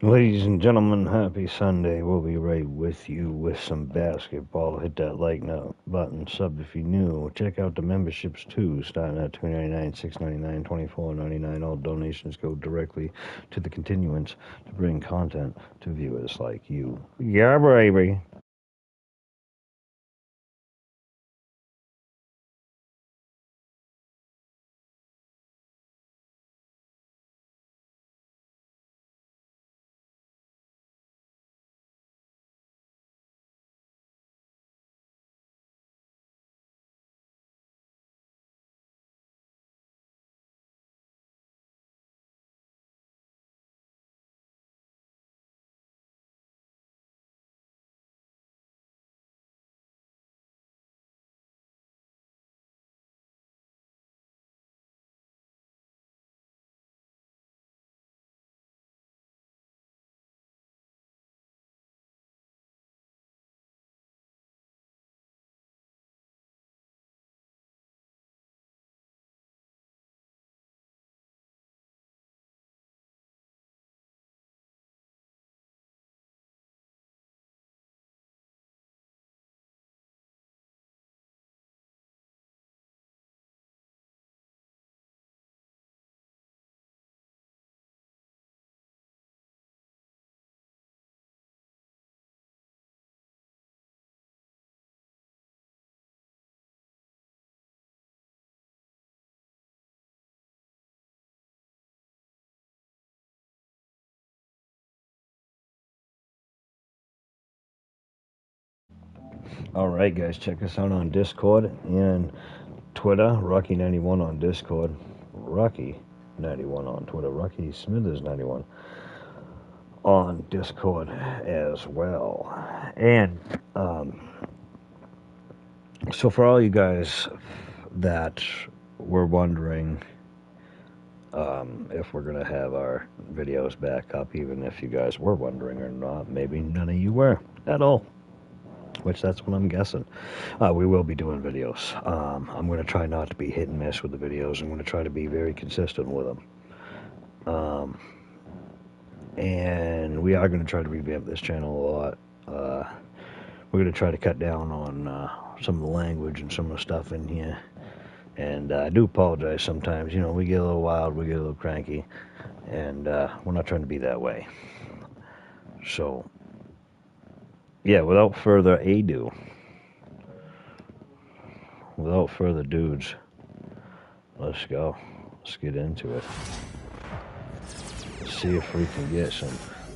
Ladies and gentlemen, happy Sunday. We'll be right with you with some basketball. Hit that like now button, sub if you're new. Check out the memberships too, starting at $2.99, $6.99, $24.99. All donations go directly to the continuance to bring content to viewers like you. Yeah, baby. Alright, guys, check us out on Discord and Twitter. Rocky91 on Discord. Rocky91 on Twitter. rockysmithers91 on Discord as well. And so for all you guys that were wondering if we're going to have our videos back up, even if you guys were wondering or not, maybe none of you were at all, which that's what I'm guessing. We will be doing videos. I'm going to try not to be hit and miss with the videos. I'm going to try to be very consistent with them. And we are going to try to revamp this channel a lot. We're going to try to cut down on some of the language and some of the stuff in here. And I do apologize sometimes. You know, we get a little wild, we get a little cranky. And we're not trying to be that way. So, yeah, without further ado, without further dudes, let's go. Let's get into it. Let's see if we can get some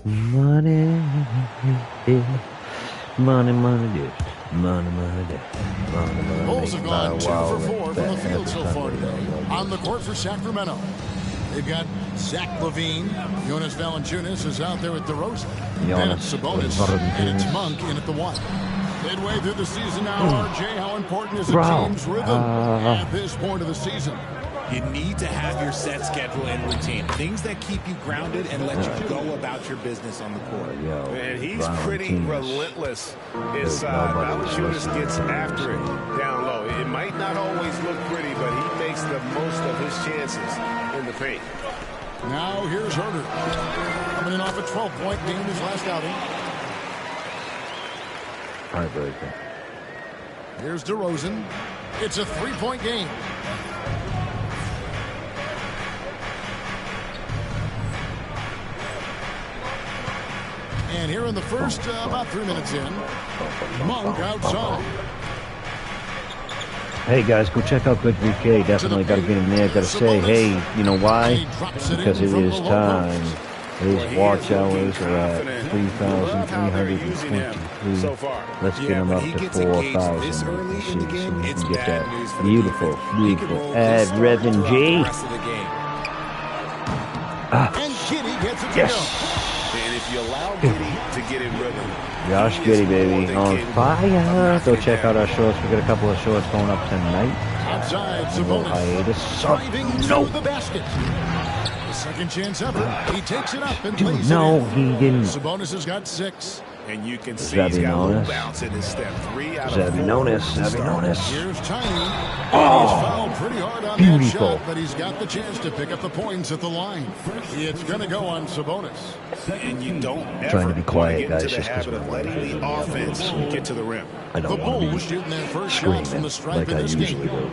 money. Money, money, yeah. Money, money, yeah. Money, money. Bulls have gone 2 for 4 from the field so far today. On the court for Sacramento, they've got Zach LaVine. Jonas Valanciunas is out there with DeRozan. Then it's Sabonis, and it's Monk in at the 1. Midway through the season now, RJ, how important is a team's rhythm at this point of the season? You need to have your set schedule and routine. Things that keep you grounded and let you go about your business on the court. And he's pretty relentless as Valanciunas gets after it down low. It might not always look pretty, but he makes the most of his chances in the paint. Now here's Herder. Coming in off a 12-point game his last outing. Heartbreaker. Here's DeRozan. It's a 3-point game. And here in the first, about 3 minutes in, Monk outside. Hey guys, go check out Good VK. Definitely got to get in there. Got to say, hey, you know why? Because it is time. His watch hours are at 3,323. Let's get them up to 4,000. So we can get that beautiful, beautiful ad revenue. Yes. And if you allow Giddy to get in rhythm, Josh Giddy, baby, on fire. Go check out our shorts. We got a couple of shorts going up tonight. Outside, Sabonis driving to the basket. The second chance ever. He takes it up and plays No, it in. he didn't. Sabonis has got 6. And you can see he's got a little bounce in his step. 3 out of 4. Here's Tiny. Oh, he's fouled pretty hard on that shot, but he's got the chance to pick up the points at the line. It's going to go on Sabonis. And you don't ever trying to be quiet, get guys, into the just because habit of letting the offense get to the rim. I don't want to be shooting their first shot from the stripe like I in this usually game. do.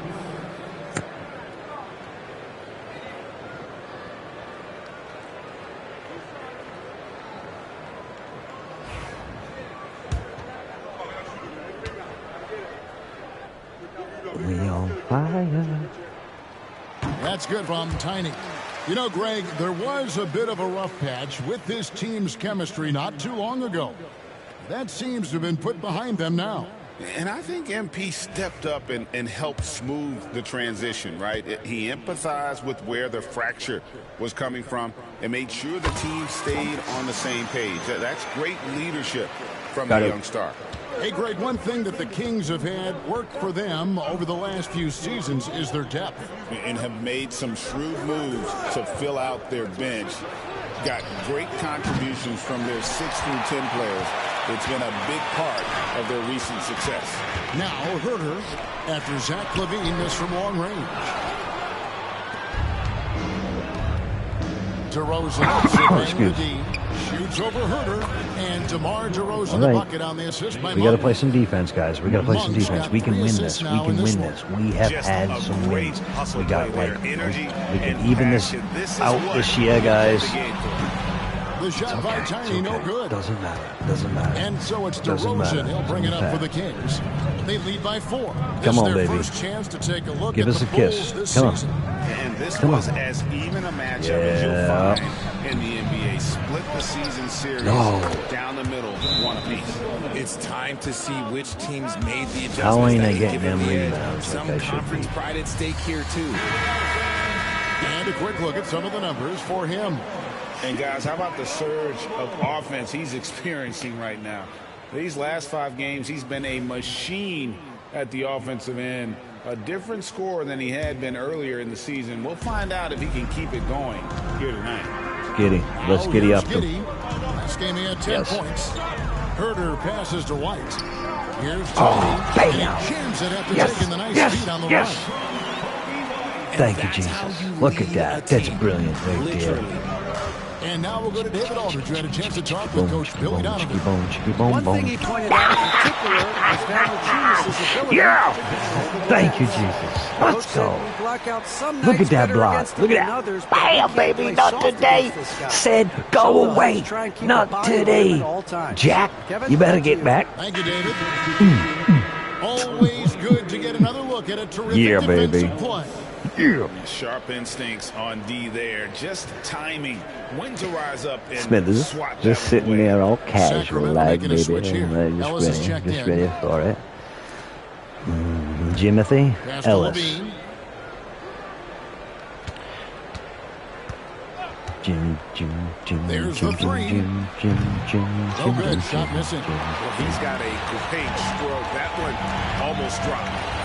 We on fire. That's good from Tiny. You know, Greg, there was a bit of a rough patch with this team's chemistry not too long ago. That seems to have been put behind them now. And I think MP stepped up and helped smooth the transition, right? He empathized with where the fracture was coming from and made sure the team stayed on the same page. That's great leadership from the young star. Hey, Greg, one thing that the Kings have had work for them over the last few seasons is their depth. And have made some shrewd moves to fill out their bench. Got great contributions from their 6 through 10 players. It's been a big part of their recent success. Now, Herder, after Zach LaVine missed from long range. DeRozan shoots over Herder, and DeMar DeRozan the bucket on the assist by We got to play some defense, guys. We got to play some defense. We can win this. We can win this. We have had some wins. We got like we can even this out this year, guys. The shot by Tiny, no good. Doesn't matter. Doesn't matter. And so it's DeRozan. He'll bring it up for the Kings. They lead by 4. Come on, baby. First chance to take a look Give at us the a kiss. Come on. And this was as even a matchup as you'll find in the NBA. Split the season series down the middle, one apiece. It's time to see which teams made the adjustments. How ain't I that getting given them the edge. rebounds Some like I should conference be? pride at stake here too. And a quick look at some of the numbers for him. And guys, how about the surge of offense he's experiencing right now? These last 5 games, he's been a machine at the offensive end. A different score than he had been earlier in the season. We'll find out if he can keep it going here tonight. Giddy. Let's giddy up. Last game he had 10 points. Herder passes to White. Here's bam. He jams it after taking the nice feed on the run. Thank you, Jesus. Look at that. That's brilliant right there. And now we'll go to David Aldridge, who had a chance to talk with Coach Billy Donovan. One thing he pointed out in particular was Valanciunas' ability. Yeah! Thank you, Jesus. Let's go. Look at that block. Look at that. Bam, baby. Not today. Said go away. Not today. Jack, you better get back. Thank you, David. Always good to get another look at a terrific defensive play. Yeah. Sharp instincts on D there. Just timing. When to rise up and Smithers swat just sitting there all casual like, baby. Just ready for it. Jimothy Ellis. There's the 3. No good. Shot missing. Well, he's got a great stroke. That one almost dropped.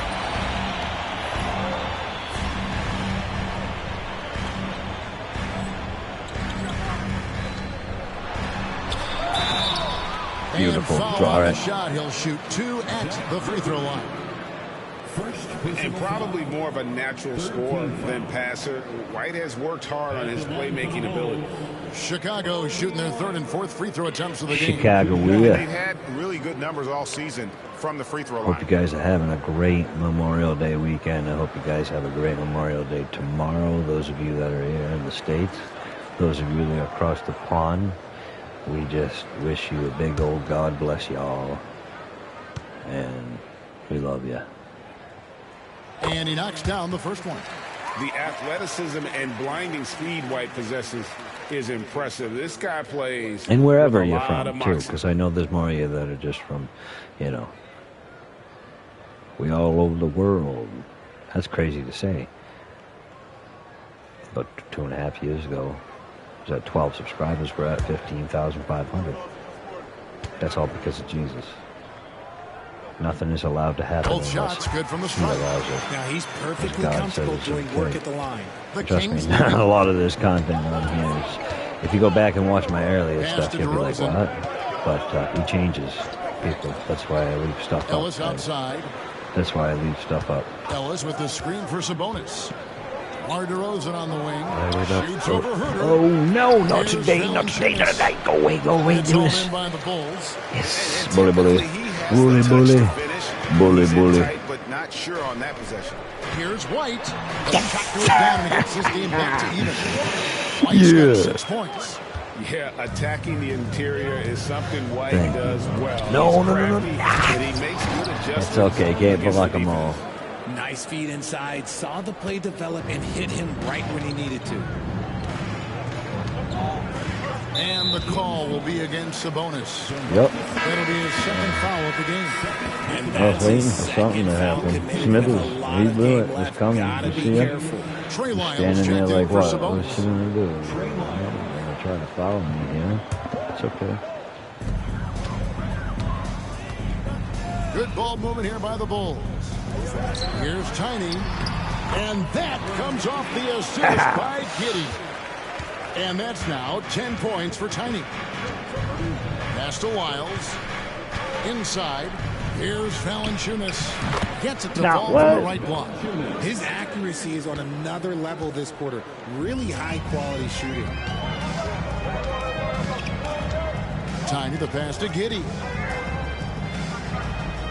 Beautiful. Draw it. Shot. He'll shoot 2 at the free throw line. And probably more of a natural scorer than passer. White has worked hard on his playmaking ability. Chicago shooting their 3rd and 4th free throw attempts of the game. Chicago, They've had really good numbers all season from the free throw line. Hope you guys are having a great Memorial Day weekend. I hope you guys have a great Memorial Day tomorrow. Those of you that are here in the States, those of you that are across the pond, we just wish you a big old God bless you all. And we love you. And he knocks down the first one. The athleticism and blinding speed White possesses is impressive. This guy plays. And wherever you're from, too, because I know there's more of you that are just from, you know, we all over the world. That's crazy to say. But 2.5 years ago, was at 12 subscribers. We're at 15,500. That's all because of Jesus. Nothing is allowed to happen. Both shots good from the stripe. Now he's perfectly comfortable doing work at the line. Trust me, a lot of this content on here is, if you go back and watch my earlier stuff, you'll be like, what? but he changes people. That's why I leave stuff Ellis up. outside. That's why I leave stuff up. Ellis with the screen for Sabonis. DeRozan on the wing. Shoots over Herter. Oh no, not today, not today, not today. Go away, do this. By the Bulls. Yes, bully. But not sure on that possession. Here's White. The shot goes down and gets this game back to even. White's got 6 points. Yeah, attacking the interior is something White does well. No. But he makes good adjustments. It's okay, can't block them all. Nice feed inside, saw the play develop and hit him right when he needed to. And the call will be against Sabonis. Yep. That'll be his second foul of the game. And I was waiting for something to happen. Smithers, he blew it. It's coming. You see him? Trey Lyles Standing there like, what? Sabonis. What's he going to do? They're going to try to foul me, It's okay. Good ball movement here by the Bulls. Here's Tiny. And that comes off the assist by Giddey. And that's now 10 points for Tiny. Pass to Lyles. Inside. Here's Valanciunas. Gets it to fall from the right block. His accuracy is on another level this quarter. Really high quality shooting. Tiny the pass to Giddey.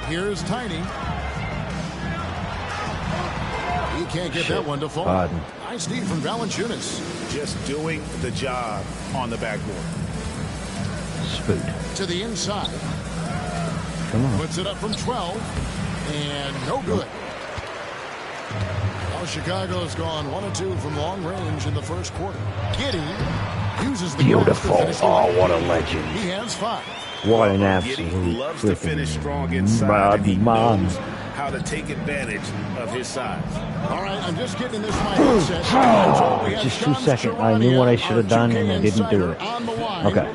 Here's Tiny. He can't get that one to fall. Nice D from Valanciunas. Just doing the job on the backboard. Spoot. To the inside. Come on. Puts it up from 12. And no good. Well, Chicago's gone 1 of 2 from long range in the first quarter. Giddey uses the beautiful. Oh, what a legend. He has 5. What an Giddey absolute loves to finish strong inside. And he knows how to take advantage of his size. All right, I'm just getting this my headset. Just 2 seconds. I knew what I should have done, and I didn't do it. Okay.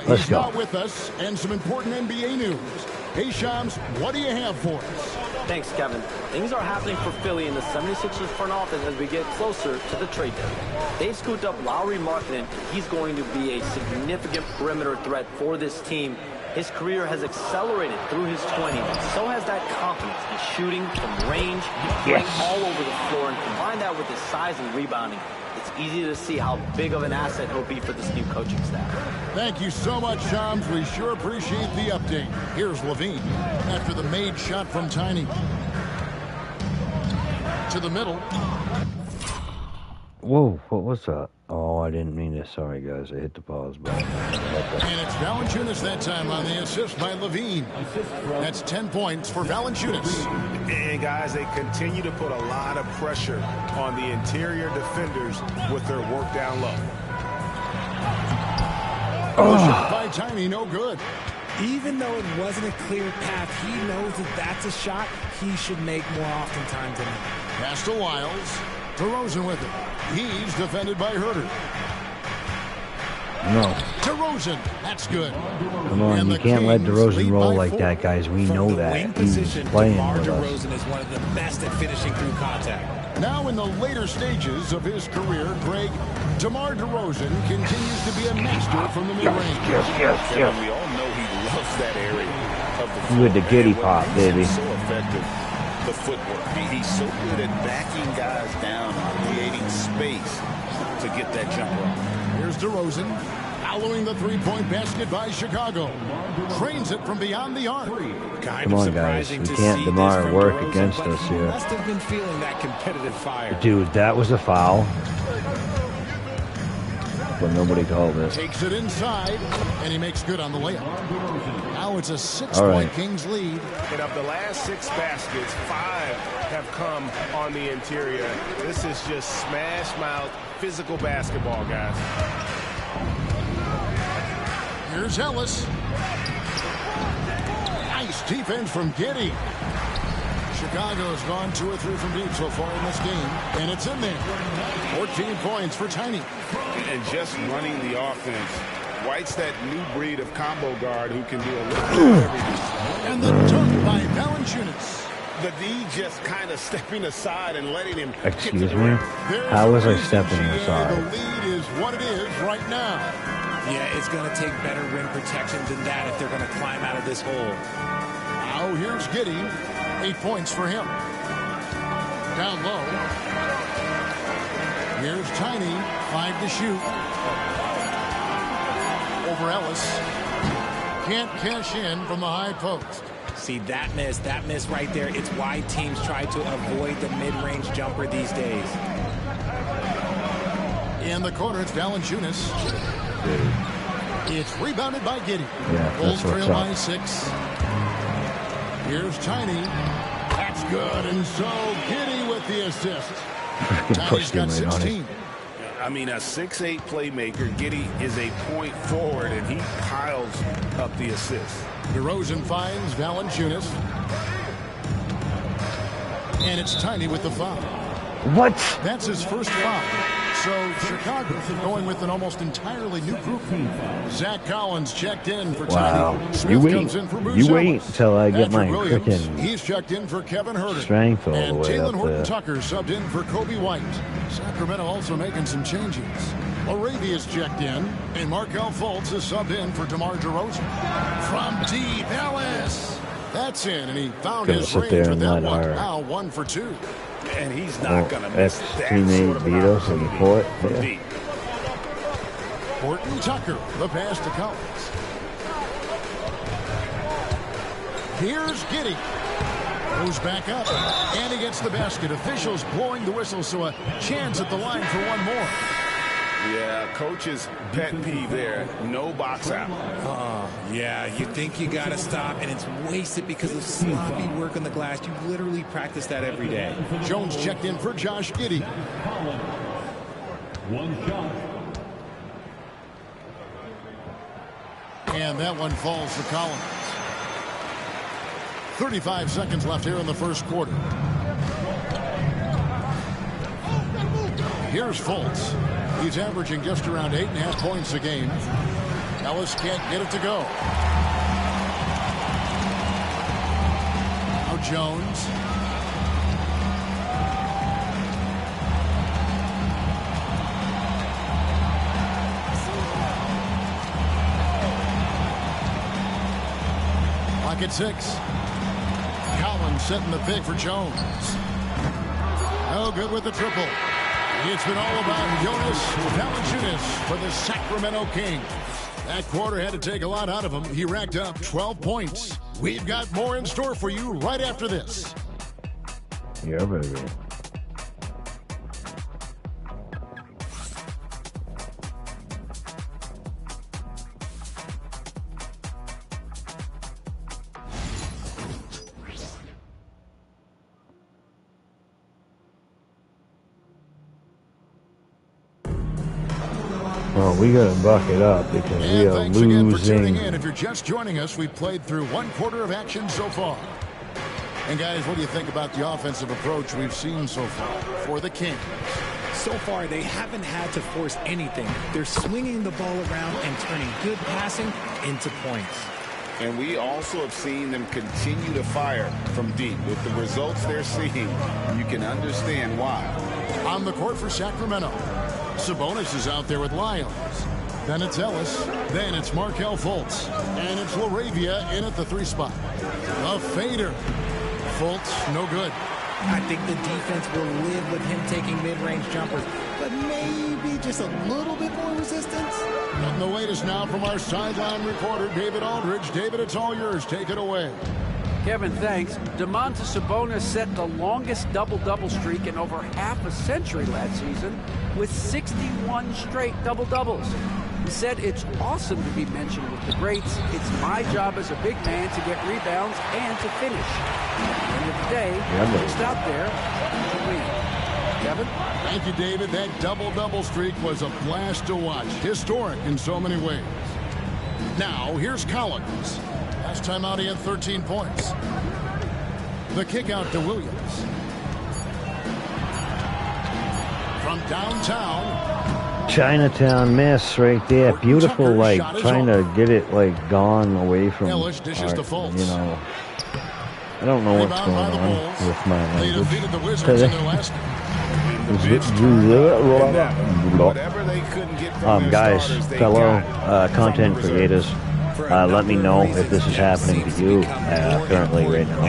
Let's go. He's not with us, and some important NBA news. Hey, Shams, what do you have for us? Thanks, Kevin. Things are happening for Philly in the 76ers front office as we get closer to the trade deadline. They've scooped up Lauri Markkanen. He's going to be a significant perimeter threat for this team. His career has accelerated through his 20s. So has that confidence in shooting from range, playing all over the floor, and combine that with his size and rebounding. It's easy to see how big of an asset he'll be for this new coaching staff. Thank you so much, Shams. We sure appreciate the update. Here's Levine after the made shot from Tiny. To the middle. Whoa, what was that? Oh, I didn't mean to. Sorry, guys. I hit the pause button. And it's Valanciunas that time on the assist by Levine. That's 10 points for Valanciunas. And, guys, they continue to put a lot of pressure on the interior defenders with their work down low. Shot by Tiny, no good. Even though it wasn't a clear path, he knows that that's a shot he should make more oftentimes than not. Pass to Lyles. DeRozan with it. He's defended by Herter. No. DeRozan, that's good. Come on, you can't let DeRozan roll like that, guys. We know that. He's playing with us. DeRozan is one of the best at finishing through contact. Now in the later stages of his career, Greg, DeMar DeRozan continues to be a master from the mid-range. Yes. We all know he loves that area of the floor. With the giddy pop, baby. So effective. The footwork. He's so good at backing guys down and creating space to get that jumper off. Here's DeRozan, following the three-point basket by Chicago. Trains it from beyond the arc. Come on, guys. We can't DeMar work against us here. Must have been feeling that competitive fire. Dude, that was a foul. But nobody called it. Takes it inside, and he makes good on the layup. Now it's a 6-point Kings lead. And of the last 6 baskets, 5 have come on the interior. This is just smash-mouth physical basketball, guys. Here's Ellis. Nice defense from Giddey. Chicago's gone 2 or 3 from deep so far in this game, and it's in there. 14 points for Tiny. And just running the offense. White's that new breed of combo guard who can do a little bit of everything. And the dunk by Valanciunas. The D just kind of stepping aside and letting him. Excuse me? How was I stepping aside? The lead is what it is right now. Yeah, it's going to take better rim protection than that if they're going to climb out of this hole. Now here's Giddy. 8 points for him. Down low. Here's Tiny. 5 to shoot. Over Ellis. Can't cash in from the high post. See, that miss right there. It's why teams try to avoid the mid-range jumper these days. In the corner, it's Valanciunas. It's rebounded by Giddy. Yeah, Bulls trail by 6. Here's Tiny. That's good. And so Giddy with the assist. Tiny's got 16. I mean, a 6'8" playmaker. Giddy is a point forward, and he piles up the assist. DeRozan finds Valanciunas. And it's Tiny with the foul. What? That's his first foul. So Chicago going with an almost entirely new group. Zach Collins checked in for Tiny. Smith comes in for You wait until I get my Williams, freaking he's checked in for Kevin Herter. strength all the and way Taylor up Horton there. Tucker subbed in for Kobe White. Sacramento also making some changes. Arabia's checked in, and Markelle Fultz is subbed in for DeMar DeRozan. From deep, Ellis. That's in, and he found his range with that one. Now 1 for 2. And he's not going to miss that teammate sort of beat us in the court. from Yeah. deep. Horton Tucker, the pass to Collins. Here's Giddy. Goes back up, and he gets the basket. Officials blowing the whistle, so a chance at the line for one more. Yeah, coach's pet peeve there. No box out. Yeah, you think you got to stop, and it's wasted because of sloppy work on the glass. You literally practice that every day. Jones checked in for Josh Giddey. One shot. And that one falls to Collins. 35 seconds left here in the first quarter. Here's Fultz. He's averaging just around 8.5 points a game. Ellis can't get it to go. Now Jones. Clock at 6. Collins setting the pick for Jones. No good with the triple. It's been all about Jonas Valanciunas for the Sacramento Kings. That quarter had to take a lot out of him. He racked up 12 points. We've got more in store for you right after this. Yeah, baby. Well, we got to buck it up because we are thanks again for tuning losing. in. If you're just joining us, we've played through one quarter of action so far. And guys, what do you think about the offensive approach we've seen so far for the Kings? So far, they haven't had to force anything. They're swinging the ball around and turning good passing into points. And we also have seen them continue to fire from deep. With the results they're seeing, you can understand why. On the court for Sacramento, Sabonis is out there with Lyons. Then it's Ellis. Then it's Markelle Fultz. And it's LaRavia in at the 3 spot. A fader. Fultz, no good. I think the defense will live with him taking mid-range jumpers, but maybe just a little bit more resistance. And the latest now from our sideline reporter, David Aldridge. David, it's all yours. Take it away. Kevin, thanks. Domantas Sabonis set the longest double-double streak in over half a century last season with 61 straight double-doubles. He said it's awesome to be mentioned with the greats. It's my job as a big man to get rebounds and to finish. At the end of the day, just out there to win. Kevin? Thank you, David. That double-double streak was a blast to watch. Historic in so many ways. Now, here's Collins. Last time out, he had 13 points. The kick out to Williams. From downtown. Chinatown miss right there. Beautiful, like, trying to get it, like, gone away from Ellis dishes to Fultz. you know. I don't know what's going on with my They language defeated the Wizards in their last game. Guys, fellow content creators, let me know if this is happening to you currently right now.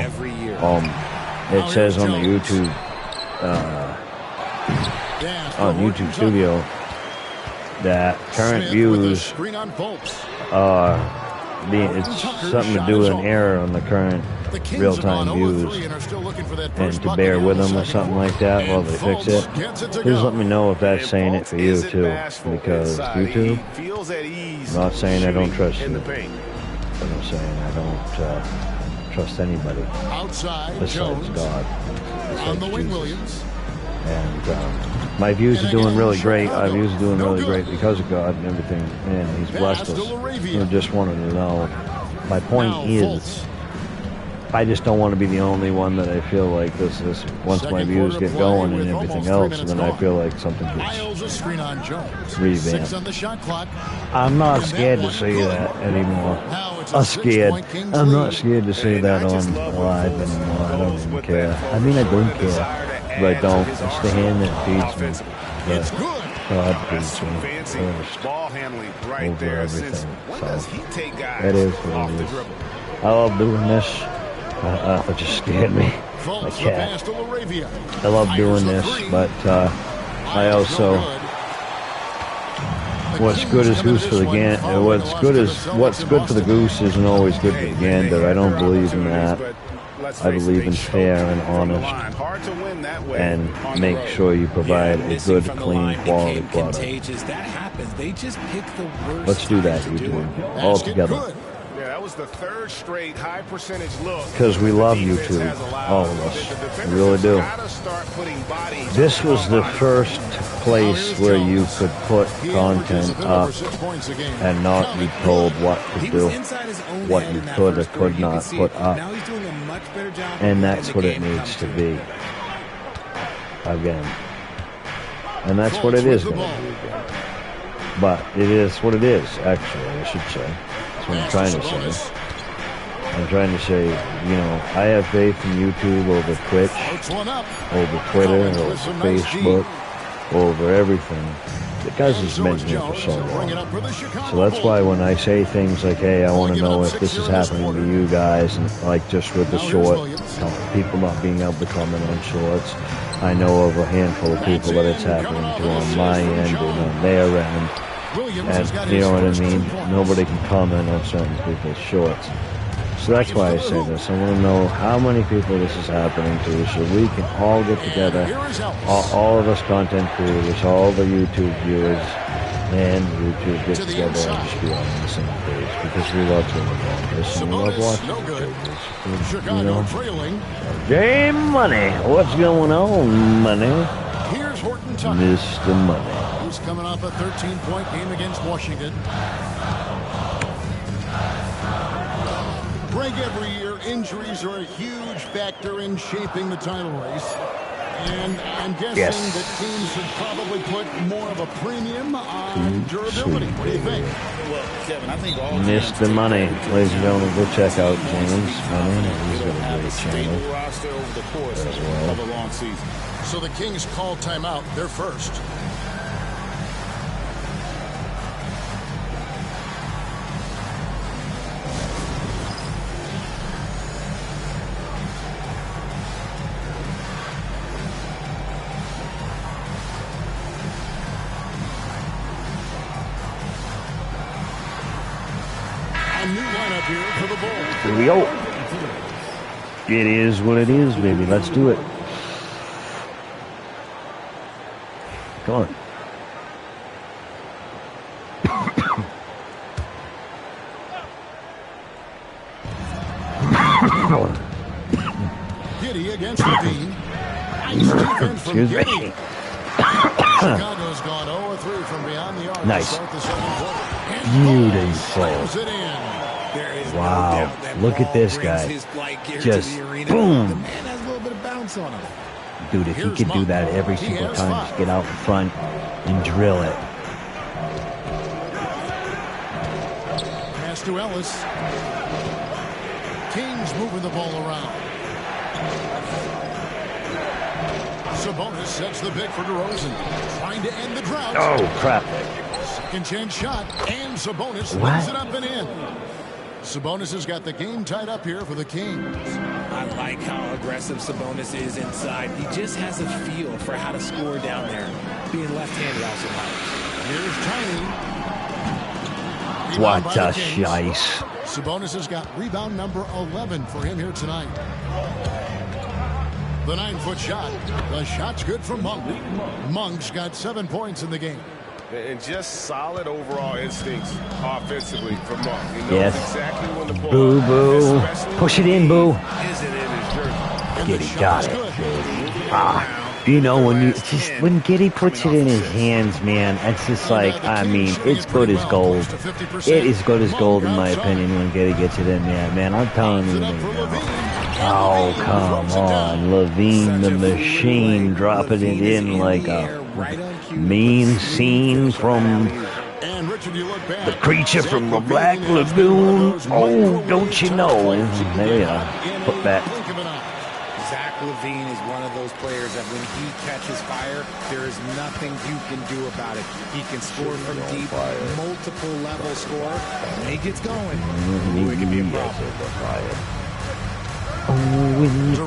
It says on the YouTube Studio that current views are it's something to do with an error on the current real-time views, and to bear with them or something like that while they fix it. Please let me know if that's saying it for you too, because YouTube, I'm not saying I don't trust you, but I'm saying I don't trust anybody besides God, besides Jesus. And my views are doing really great. Our views are doing really great because of God and everything. Man, He's blessed us. I just wanted to know. My point is, I just don't want to be the only one that I feel like this is. Once my views get going and everything else, and then I feel like something gets revamped. I'm not scared to say that anymore. I'm scared. I'm not scared to say that on live anymore. I don't even care. I mean, I don't care. But I don't. It's the hand that feeds me. But God feeds me first over everything. So that is what it is. I love doing this. It just scared me. My cat. I love doing this, but I also, what's good is goose for the gander. What's good for the goose isn't always good for the gander. I don't believe in that. I believe in fair and honest, and make sure you provide a good, clean, quality product. Let's do that, YouTube, all together. That was the third straight high percentage look. Because we love YouTube, all of us. We really do. This was the first place where you could put content up and not be told what to do, what you could or could not put up. And that's what it needs to be. Again. And that's what it is going to be again. But it is what it is, actually, I should say. What I'm trying to say. I'm trying to say, you know, I have faith in YouTube over Twitch, over Twitter, over Facebook, over everything, because it's been here for so long. So that's why when I say things like, hey, I want to know if this is happening to you guys, and like just with the short, people not being able to comment on shorts, I know of a handful of people that it's happening to on my end and on their end. And you know what I mean? Nobody can comment on certain people's shorts. So that's why I say this. I want to know how many people this is happening to, so we can all get together, all of us content creators, all the YouTube viewers, and YouTube get together and just be on the same page, because we love doing all this, and we love watching pages. You know? Game Money! What's going on, Money? Mr. Money. Coming off a 13-point game against Washington. Greg, every year injuries are a huge factor in shaping the title race. And I'm guessing that teams should probably put more of a premium on durability. What do you think? Well, Kevin, I think all Mr. Money. Ladies and gentlemen, go check out James Money. He's got a great channel roster over the course as well. of a long season. So the Kings call timeout. They're first. Here we go. It is what it is, baby. Let's do it. Come on. Giddy against Levine. Excuse me. Chicago's gone 0-3 from beyond the arc. Nice. Beautiful. Wow. Look at this guy. Just boom. The man has a little bit of bounce on him. Dude, if he could do that every single time, just get out in front and drill it. Pass to Ellis. Kings moving the ball around. Sabonis sets the pick for DeRozan. Trying to end the drought. Oh, crap. Second chance shot, and Sabonis lays it up and in. Sabonis has got the game tied up here for the Kings. I like how aggressive Sabonis is inside. He just has a feel for how to score down there. Being left-handed also helps. Here's Tiny. What a shice. Sabonis has got rebound number 11 for him here tonight. The 9-foot shot. The shot's good from Monk. Monk's got 7 points in the game. And just solid overall instincts offensively from Monk. He knows Yes. exactly when to pull Boo, up, boo. especially Push it when in, the boo. lead isn't in his jersey. Giddy got it. You know, when Giddy puts it in his hands, man, it's just like, I mean, it's good as gold. It is good as gold, in my opinion, when Giddy gets it in there, man. I'm telling you, man. Oh, come on. Levine, the machine, dropping it in like a mean scene from the creature from the Black Lagoon. Oh, don't you know? There you are. Put back. Levine is one of those players that when he catches fire, there is nothing you can do about it. He can score from deep, multiple level score. When he gets going, it can be a problem. Oh, in the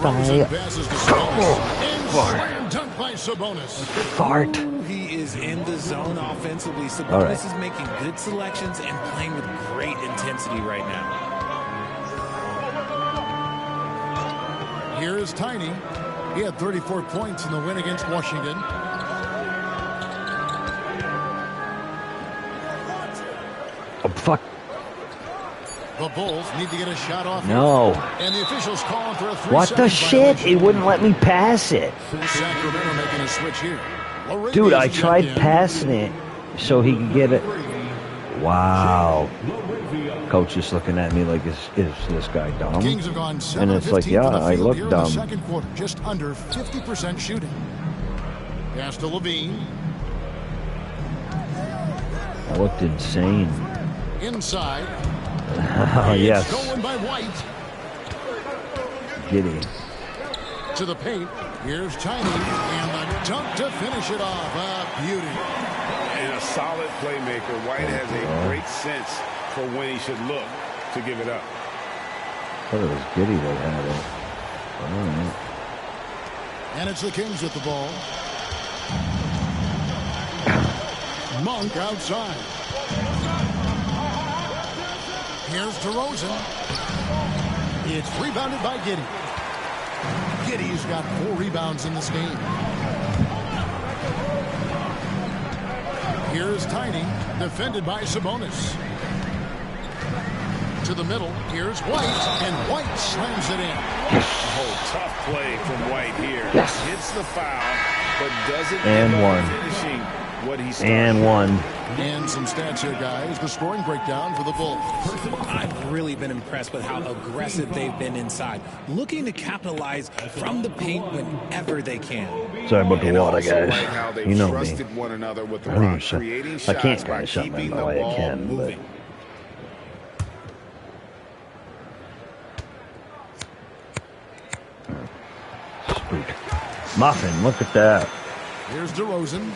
fire. Dunk by Sabonis. Fart. He is in the zone offensively. Sabonis is making good selections and playing with great intensity right now. Here is Tiny. He had 34 points in the win against Washington. Oh, fuck. The Bulls need to get a shot off. No. And the officials calling for a 3-second What the shit? It wouldn't let me pass it. Sacramento making a switch here. Dude, I tried passing it so he could get it. Wow. Coach is looking at me like, is this guy dumb? Kings have gone 7 And it's like, yeah, I look here dumb. In the second quarter, just under 50% shooting. Pass to Levine. I looked insane. Inside. Oh, yes. Stolen by White. Giddy. To the paint. Here's Tiny. And the dunk to finish it off. A beauty. And a solid playmaker. White has a great sense for when he should look to give it up. I thought it was Giddy that had it. All right. And it's the Kings with the ball. Monk outside. Here's DeRozan. It's rebounded by Giddy. Giddy's got 4 rebounds in this game. Here's Tiny, defended by Sabonis. To the middle, here's White, and White slams it in. Oh, tough play from White here. Yes. Hits the foul, but doesn't And end up one. finishing what he started. And one. And some stats here, guys. The scoring breakdown for the Bulls. I've really been impressed with how aggressive they've been inside, looking to capitalize from the paint whenever they can. Sorry about the And water, also guys. like how they You know me. trusted one another with the I don't rock, know, so- creating I shots can't by kinda shut keeping my the mouth. I ball can, but- moving. Muffin, look at that. Here's DeRozan.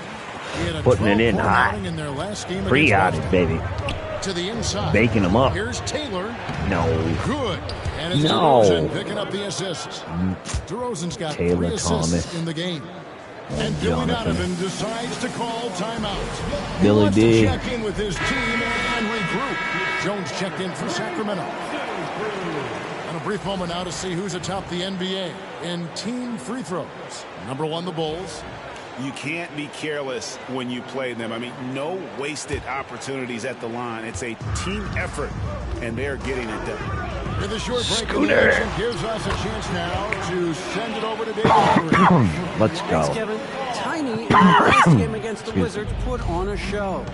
He had a Putting it in 12-point hot. outing in their last game Pre-hotted, against baby. Washington. To the inside. Baking them up. Here's Taylor. No. Good. And it's No. DeRozan picking up the assist. DeRozan's got Taylor 3 assists Thomas. in the game. And Billy Jonathan. Donovan decides to call timeout. Billy he wants D. to check in with his team and regroup. Jones checked in for Sacramento. And a brief moment now to see who's atop the NBA in team free throws. Number 1, the Bulls. You can't be careless when you play them. I mean, no wasted opportunities at the line. It's a team effort, and they're getting it done. With a short break in the action, gives us a chance now to send it over to David. Let's Thanks, go. Kevin. Tiny, in the last game against the Wizards, put on a show.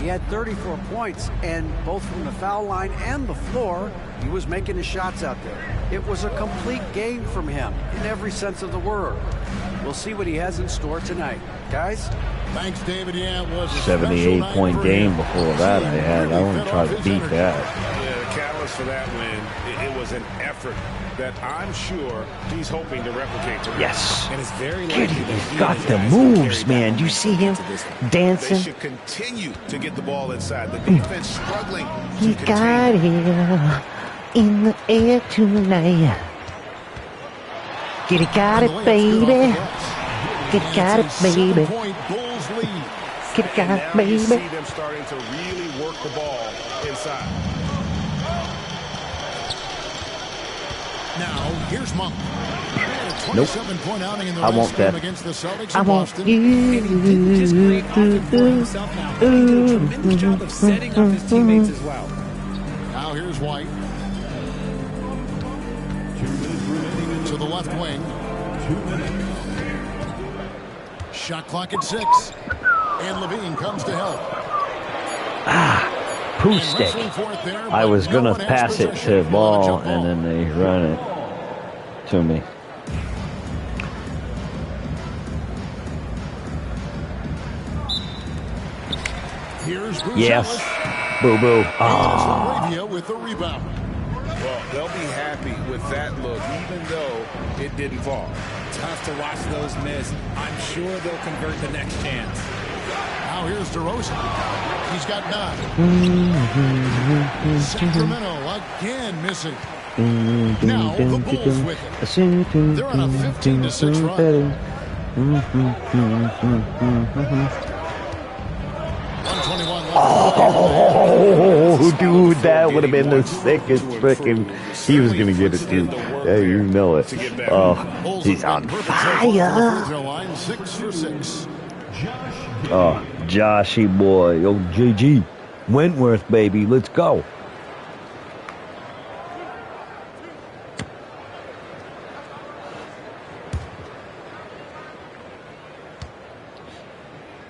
He had 34 points, and both from the foul line and the floor, he was making his shots out there. It was a complete game from him in every sense of the word. We'll see what he has in store tonight. Guys? Thanks, David. Yeah, it was a 78-point game before that I had. I want to try to beat that. Yeah, Dallas for that win. It was an effort that I'm sure he's hoping to replicate tonight. Yes. And it's very likely that He's got the moves, man. Do you see him They dancing? should continue to get the ball inside. The defense struggling He to got continue. it in the air tonight. Get it, got it, baby. Get it, got it, baby. Get it, got it, Now you see baby. them starting to really work the ball inside. Now, here's Monk. Nope. 27-point outing in the I want that. against the Celtics I in want Boston. you. And he didn't just create offense for himself now. He did a tremendous job of setting up his teammates as well. Now here's White. To the left wing. Shot clock at 6. And Levine comes to help. Poo And stick. wrestling for it there, I but was no gonna one has pass it possession to for the ball, jump and then they run it to me. Here's Bruce Yes. Ellis. Boo boo. And Ah. Sarabia with the rebound. Well, they'll be happy with that look, even though it didn't fall. Tough to watch those miss. I'm sure they'll convert the next chance. Now here's DeRozan. He's got 9. Sacramento again missing. Now the Bulls with it. They're on a 15-6 run. 121 left. Oh, dude, that would have been the sickest freaking. He was gonna get it too. Yeah, you know it. Oh, Bulls he's have on been perfect so far from the fire. free throw line, 6 for 6. Oh, Joshy boy. Oh, JG. Wentworth, baby. Let's go.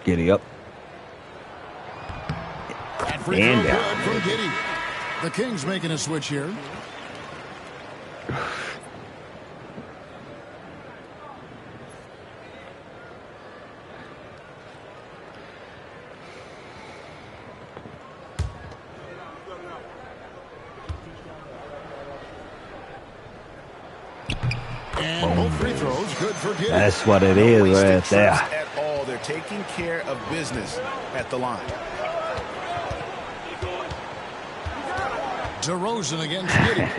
Giddy up. That free throw And good down. from Giddey. The Kings making a switch here. And both free throws good for Giddey. That's what it is right there. At all, they're taking care of business at the line. DeRozan against Giddey.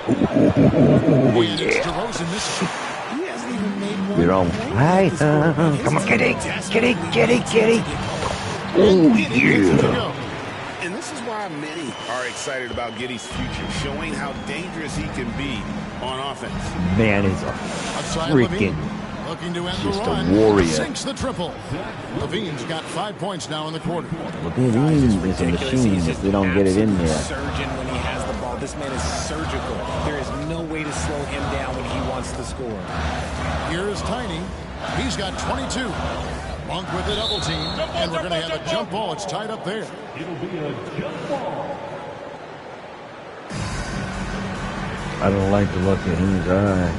Oh, And it's yeah. DeRozan missing. He hasn't even made one You're on point fire. yet this quarter. His Come on, team Giddy. desperately Giddy, wants Giddy, to get home. Oh, Giddey gets it to yeah. go. And this is why many are excited about Giddey's future, showing how dangerous he can be on offense. Man is a Outside freaking. Levine, looking to end the just a run. warrior. Sinks the triple. Levine's got 5 points now in the quarter. Levine is a machine if we don't get it in there. Surgeon when he has the ball. This man is surgical. There is no way to slow him down when he wants to score. Here is Tiny. He's got 22. Monk with the double team. And we're going to have a jump ball. It's tied up there. I don't like to look at his eye.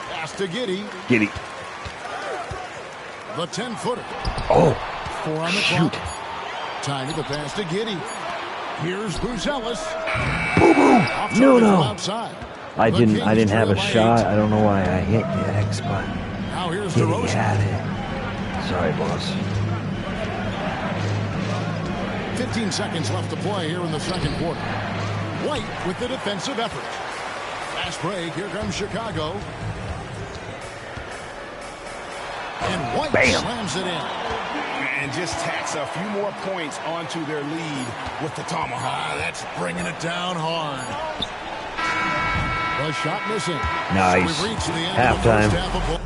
Pass to Giddey. Giddy. The 10-footer. Oh, 4 on the shoot. clock. Tiny the pass to Giddey. Here's Bruce Ellis. Boo boo. No, no. Outside. I The didn't Kings have a trail by shot. 8. I don't know why I hit the X button. Now here's Giddy DeRozan. had it. Sorry, boss. 15 seconds left to play here in the second quarter. White with the defensive effort. Fast break. Here comes Chicago. And White Bam. slams it in. And just tacks a few more points onto their lead with the tomahawk. That's bringing it down hard. The shot missing. Nice. We've reached the end Halftime. of the first half of play.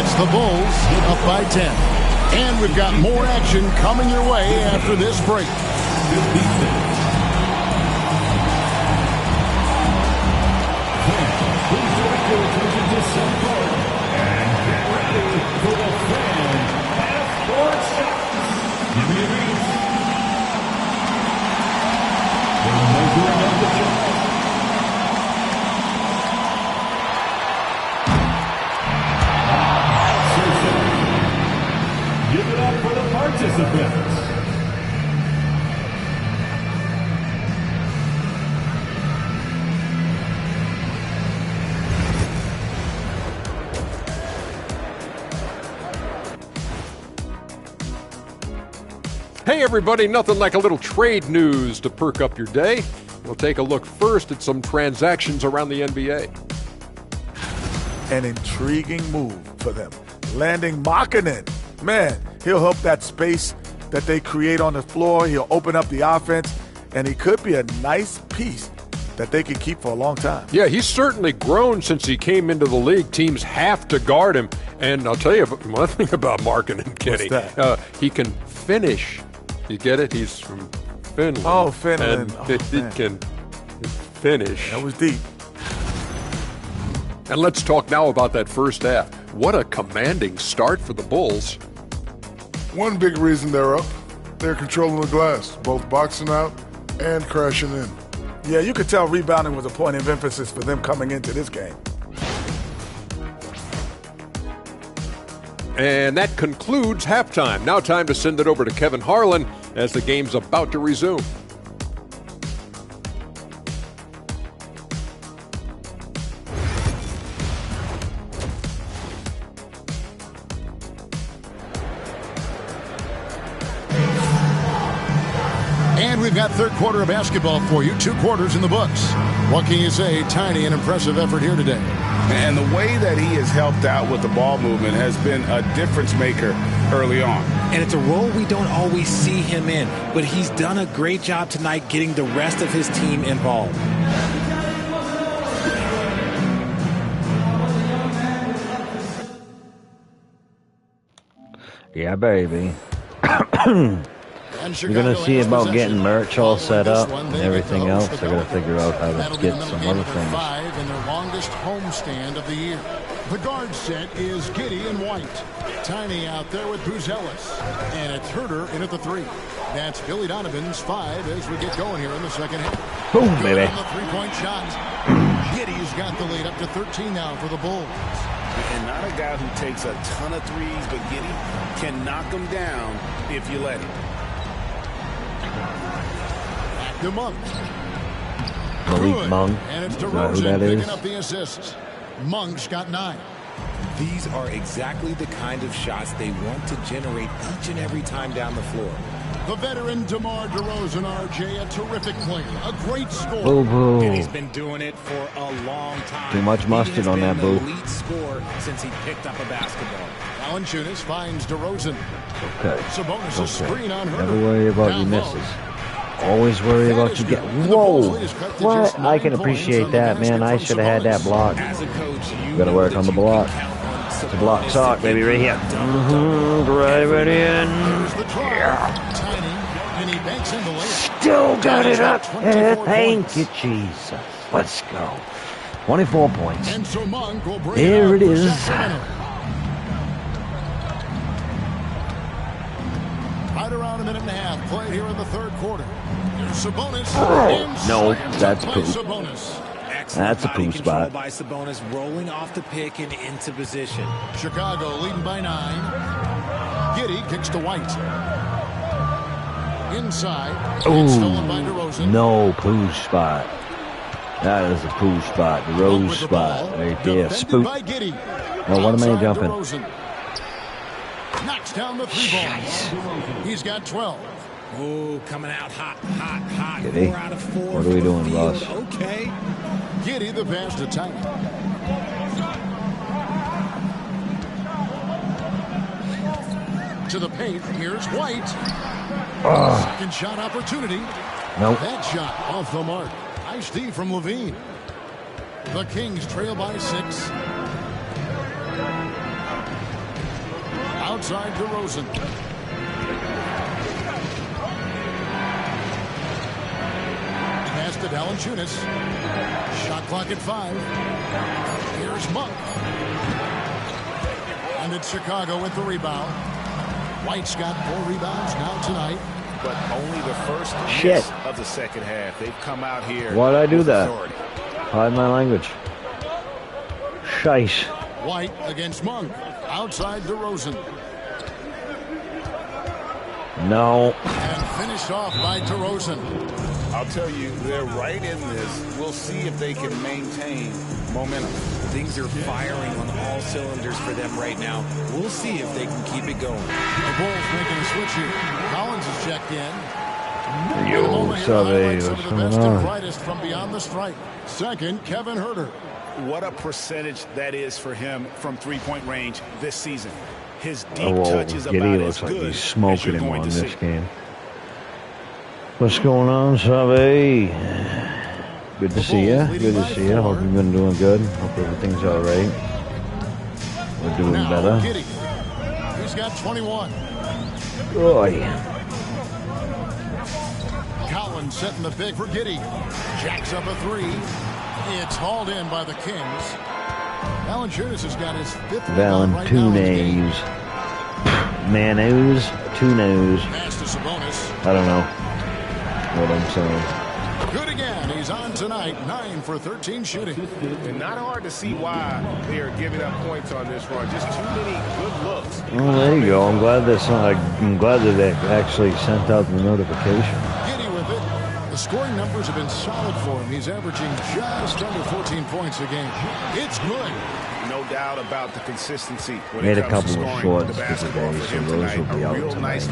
It's the Bulls up by 10. And we've got more action coming your way after this break. Give it up Hey everybody, nothing like a little trade news to perk up your day. We'll take a look first at some transactions around the NBA. An intriguing move for them. Landing Markkanen. Man, he'll help that space that they create on the floor. He'll open up the offense, and he could be a nice piece that they can keep for a long time. Yeah, he's certainly grown since he came into the league. Teams have to guard him. And I'll tell you one thing about Markkanen, Kenny. What's that? He can finish. You get it? He's from Finland. Oh, Finland. And he can finish. That was deep. And let's talk now about that first half. What a commanding start for the Bulls. One big reason they're up, they're controlling the glass, both boxing out and crashing in. Yeah, you could tell rebounding was a point of emphasis for them coming into this game. And that concludes halftime. Now time to send it over to Kevin Harlan as the game's about to resume. And we've got third quarter of basketball for you. 2 quarters in the books. What can you say? Tiny and impressive effort here today. And the way that he has helped out with the ball movement has been a difference maker early on. And it's a role we don't always see him in, but he's done a great job tonight getting the rest of his team involved. Yeah, baby. You're going to see about getting merch all set up and everything else. They're going to figure out how to get some other things. 5 in their longest homestand of the year. The guard set is Giddy and White. Tiny out there with Buzelis. And it's Herter in at the 3. That's Billy Donovan's 5 as we get going here in the second half. Boom, baby. On the 3-point shot. Giddy's got the lead up to 13 now for the Bulls. And not a guy who takes a ton of threes, but Giddy can knock them down if you let him. The Monk. Malik Monk. And it's Is that who that is? picking up the assists. Monk's got 9. These are exactly the kind of shots they want to generate each and every time down the floor. The veteran DeMar DeRozan, RJ, a terrific player, a great scorer. Boo boo. And he's been doing it for a long time. Too much mustard on that boo. He has been the lead scorer since he picked up a basketball. Valanciunas finds DeRozan. Okay. Sabonis a screen on her. Never worry about your misses. Always worry about you get. Whoa! What? I can appreciate that, man. I should have had that block. Got to work on the block. It's a block sock, baby, right here. Drive it in. Yeah. Still got it up. Thank you, Jesus. Let's go. 24 points. Here it is. Right around a minute and a half played here in the third quarter. Here's Sabonis. No, that's poop. That's a poop spot. By Sabonis, rolling off the pick and into position. Chicago leading by 9. Giddy kicks to White. Inside. Stolen by DeRozan. No poo spot. That is a poo spot. The rose spot right there. Spook. Oh, what am I jumping? Knocks down the 3 ball. He's got 12. Oh, coming out hot. Giddy. 4 out of 4. What are we doing, Ross? Okay. Giddy the pass to Tiny. To the paint. Here's White. Second shot opportunity. Nope. That shot off the mark. Nice D from Levine. The Kings trail by 6. Outside DeRozan. Pass to Valanciunas. Shot clock at 5. Here's Monk. And it's Chicago with the rebound. White's got 4 rebounds now tonight. But only the first miss of the second half. They've come out here. Why'd I do that? Authority. Pardon my language. Shite. White against Monk. Outside DeRozan. No. And finished off by DeRozan. I'll tell you, they're right in this. We'll see if they can maintain momentum. Things are firing on all cylinders for them right now. We'll see if they can keep it going. The Bulls making a switch here. Collins is checked in. Yo, Sabe, what's going on? Brightest from beyond the stripe. Second, Kevin Huerter. What a percentage that is for him from three-point range this season. His deep touch is about looks as like good he's smoking him on this see. game. What's going on, Sabe? Good to see you. Good to see you. Hope you've been doing good. Hope everything's all right. We're doing better. Giddy. He's got 21. Boy. Collins setting the big for Giddy. Jacks up a three. It's hauled in by the Kings. Valanciunas has got his fifth rebound right now in the game. Manos. Tunos. Pass to Sabonis. I don't know what I'm saying. Good again. He's on tonight. 9 for 13 shooting. And not hard to see why they are giving up points on this run. Just too many good looks. Oh, there you go. I'm glad that they actually sent out the notification. Giddy with it. The scoring numbers have been solid for him. He's averaging just under 14 points a game. It's good. No doubt about the consistency. Made a couple of shorts today, so those will be out tonight.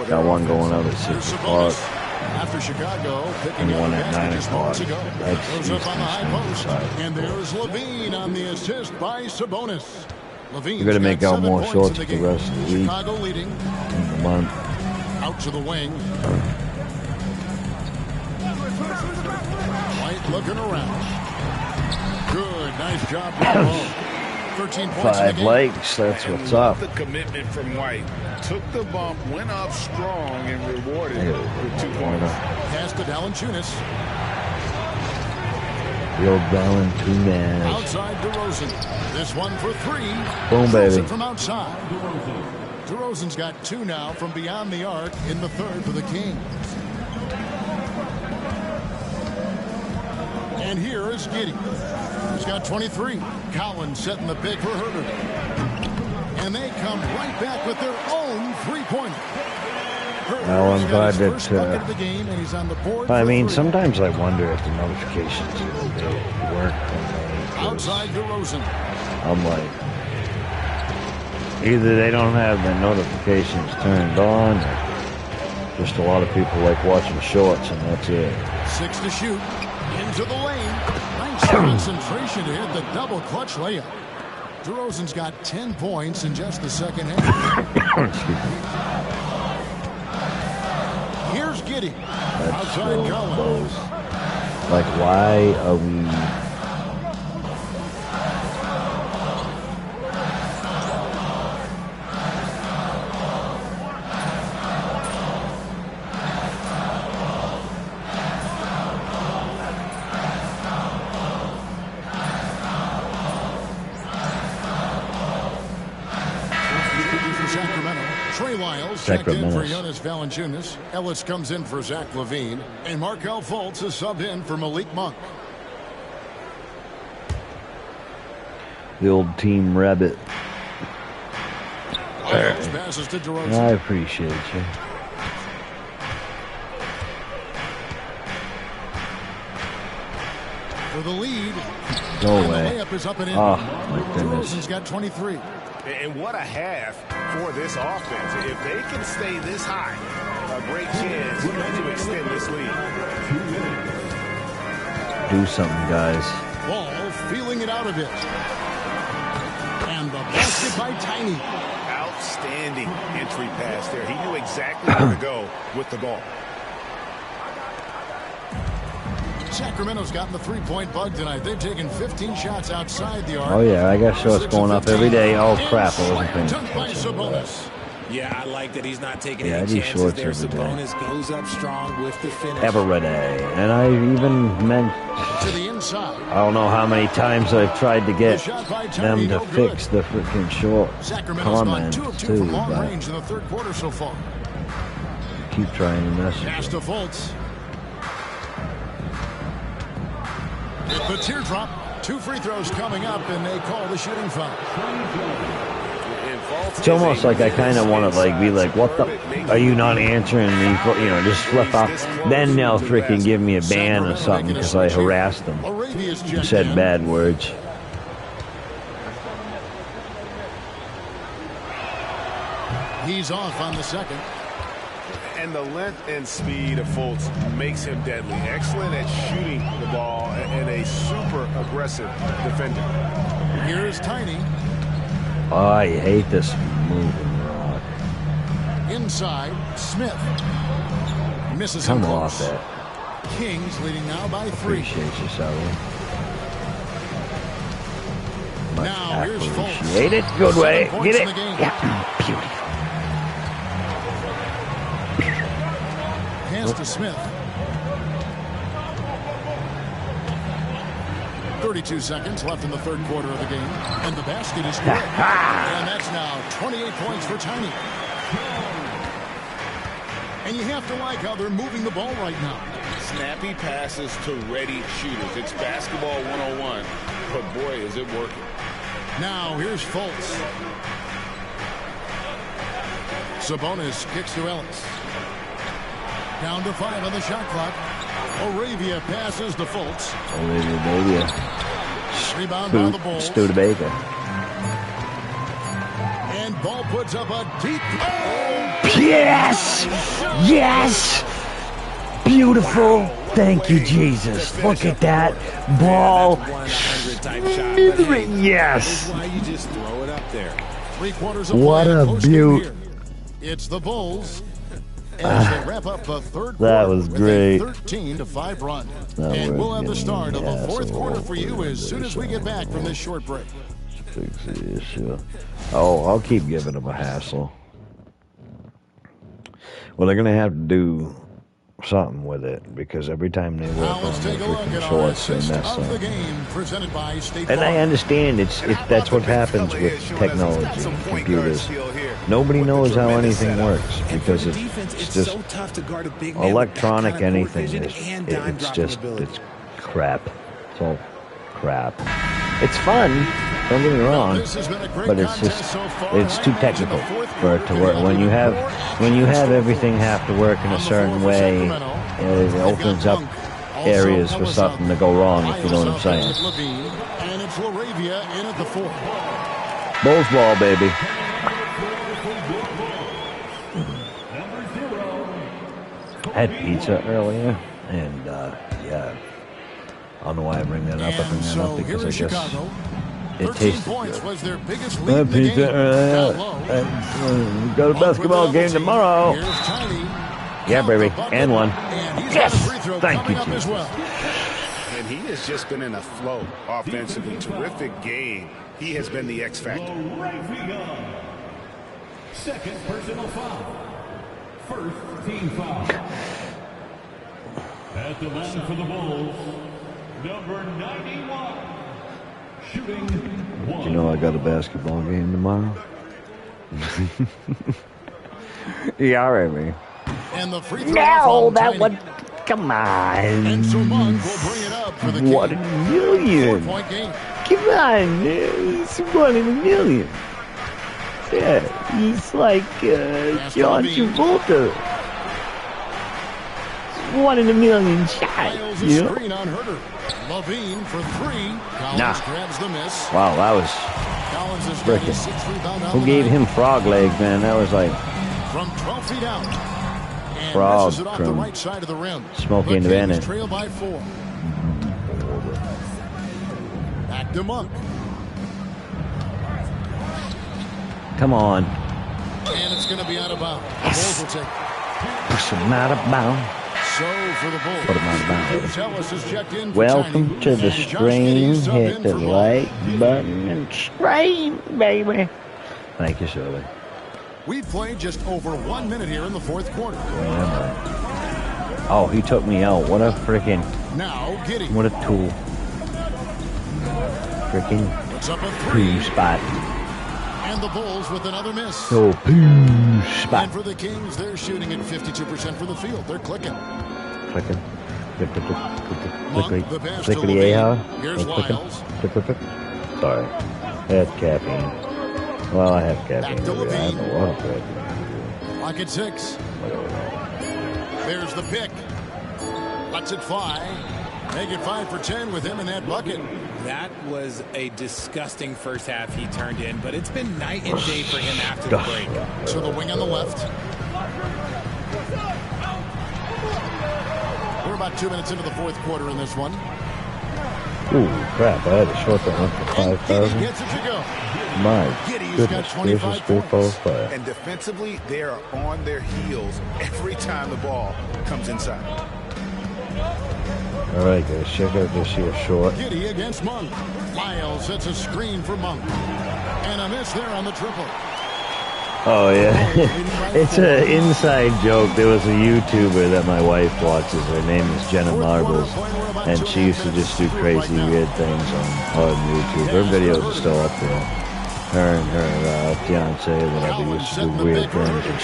Got one going out at 6 o'clock. After Chicago, picking and one up at the 9 just o'clock. moments ago. That's Goes up on the high post. side. And there's Levine on the assist by Sabonis. Levine's We're going to make out more shorts for the rest of the week. Chicago leading. In the month. Out to the wing. White looking around. Good, nice job. 13 points 5 likes, that's what's up. The commitment from White. Took the bump, went up strong, and rewarded with 2 points. Pass to Valanciunas. The old Valanciunas. Outside DeRozan. This one for 3. Boom, DeRozan baby. from outside. DeRozan's got 2 now from beyond the arc in the third for the Kings. And here is Giddy. He's got 23. Collins setting the big for Huerter. And they come right back with their own three-pointer. Well, I'm glad that. I mean, three. sometimes I wonder if the notifications work. Outside DeRozan. I'm like, either they don't have the notifications turned on, or just a lot of people like watching shorts, and that's it. 6 to shoot. Into the lane. Nice concentration to hit the double clutch layup. DeRozan's got 10 points in just the second half. Here's Giddy. Outside Collins. Like, why are we... Checked in for Jonas Valanciunas. Ellis comes in for Zach LaVine. And Markelle Fultz is subbed in for Malik Monk. The old Team Rabbit. Passes to DeRozan. I appreciate you. For the lead. Go and away. The layup is up and in. Oh, my goodness. DeRozan's got 23. And what a half for this offense. If they can stay this high, a great chance to extend this lead. Do something, guys. Ball feeling it out a bit. And the basket by Tiny. Outstanding entry pass there. He knew exactly where to go with the ball. Sacramento's gotten the three-point bug tonight. They've taken 15 shots outside the arc. Oh, yeah, I got shorts going up every day. Oh, crap, I wasn't paying attention. Yeah, I like that he's not taking I any do chances shorts there. every day. Sabonis goes up strong with the finish. Every day. And I even meant... To the inside. I don't know how many times I've tried to get them to fix the freaking short comments, gone 2 of 2 too, from long but range in the third quarter so far. keep trying to mess Pass to Fultz. With the teardrop, 2 free throws coming up, and they call the shooting foul. And It's almost like I kind of want to like be like, what the? Are you not answering me? You know, just flip off. Then they'll freaking give me a ban or something because I harassed them and said bad words. He's off on the second. And the length and speed of Fultz makes him deadly. Excellent at shooting the ball and a super aggressive defender. Here's Tiny. Oh, I hate this moving rock. Inside, Smith. Misses Come him off close. that. Kings leading now by 3. Appreciate you, Sally. Much Now here's Fultz. appreciate it. Good way. 7 Get points it. in the game. Yeah. Beautiful. Pass to Smith. 32 seconds left in the third quarter of the game. And the basket is good. And that's now 28 points for Tiny. And you have to like how they're moving the ball right now. Snappy passes to ready shooters. It's basketball 101. But boy, is it working. Now here's Fultz. Sabonis kicks to Ellis. Down to 5 on the shot clock. Arabia passes to Fultz. Arabia, baby. Rebound by the Bulls. Studebaker. And Ball puts up a deep. Oh! Yes! Yes! Beautiful. Thank you, Jesus. Look at that. Ball. Yes. Why you just throw it up there. 3/4 of What play a post beaut. here. It's the Bulls. As they wrap up the third That quarter was with great. a 13-5 run. Now And we're we'll have the getting start of the the fourth quarter asshole for you as soon as we get back from this short break. Fix the issue. Oh, I'll keep giving them a hassle. Well, they're going to have to do something with it because every time they work Now on let's their take a look freaking at our shorts, they assist mess of the up. game presented by State And Farm. I understand that's what happens with technology, computers. Nobody knows how anything works because it's just electronic anything. It's crap. It's all crap. It's fun. Don't get me wrong, but it's too technical for it to work. When you have everything have to work in a certain way, it opens up areas for something to go wrong, if you know what I'm saying. And it's Laravia in at the 4. Bulls ball, baby. I had pizza earlier, and yeah, I don't know why I bring that up. I bring that up because I guess it tasted good. Was their biggest I lead had in the pizza game. earlier. Got a basketball game tomorrow. Here's Tiny. Yeah, baby, and one. And he's Yes! got a free throw Thank coming you, up as Jesus. well. And he has just been in a flow offensively. Terrific game. He has been the X factor. Second personal foul. First team foul. At the line for the Bulls, number 91. Shooting one. You know I got a basketball game tomorrow? Yeah, baby. And the free throw No, from that Tiny. one. Come on. And so Monk will bring it up for the What a Kings. million. 4-point game. Come on, man. It's 1 in a million. Yeah, he's like John Travolta. It's 1 in a million shot. Miles a You know? screen on Herter. Levine for 3. Collins grabs the miss. Wow, that was Collins has got his frickin'. 6th rebound on Who the gave night. him frog legs, man? That was like From 12 feet out. And Frog misses it off the from right side of the rim. Smokey The and the Kings Bandit. trail by 4. Back to Monk. come on. And it's going to be out of bounds. The Bulls will take it. Push him out of bounds. So for the Bulls. Put him out of bounds. Tellis is checked in for Welcome Tiny. to the And Josh stream. Giddey subbed Hit in the for Ball. like button and stream, baby. Thank you, Shirley. We've played just over 1 minute here in the fourth quarter. Oh, he took me out. What a freaking, Now Giddey. what a tool. Freaking Puts up a poo 3. spot. And the Bulls with another miss. So poo spot. And for the Kings, they're shooting at 52% from the field. They're clicking. Clicking. Click, click, click, click, Monk, click, the pass click, to click, Levine. yeah. Here's Clicking. Lyles. Click, click, click. Sorry. That's caffeine. Well, I have caffeine. I don't know what caffeine. Lock at 6. There's the pick. Lets it fly. Make it 5 for 10 with him in that bucket. That was a disgusting first half he turned in, but it's been night and day for him after the break. So the wing on the left. We're about 2 minutes into the fourth quarter in this one. Ooh, crap. I had a short run for 5,000. Gets it to go. My Giddy's got 25 points. And defensively, they are on their heels every time the ball comes inside. All right, guys, check out this here short. Giddy against Monk. Lyles sets a screen for Monk. And a miss there on the triple. Oh, yeah. It's an inside joke. There was a YouTuber that my wife watches. Her name is Jenna Marbles. And she used to just do crazy, weird things on YouTube. Her videos are still up there. Her and her fiance or whatever used to do weird things. And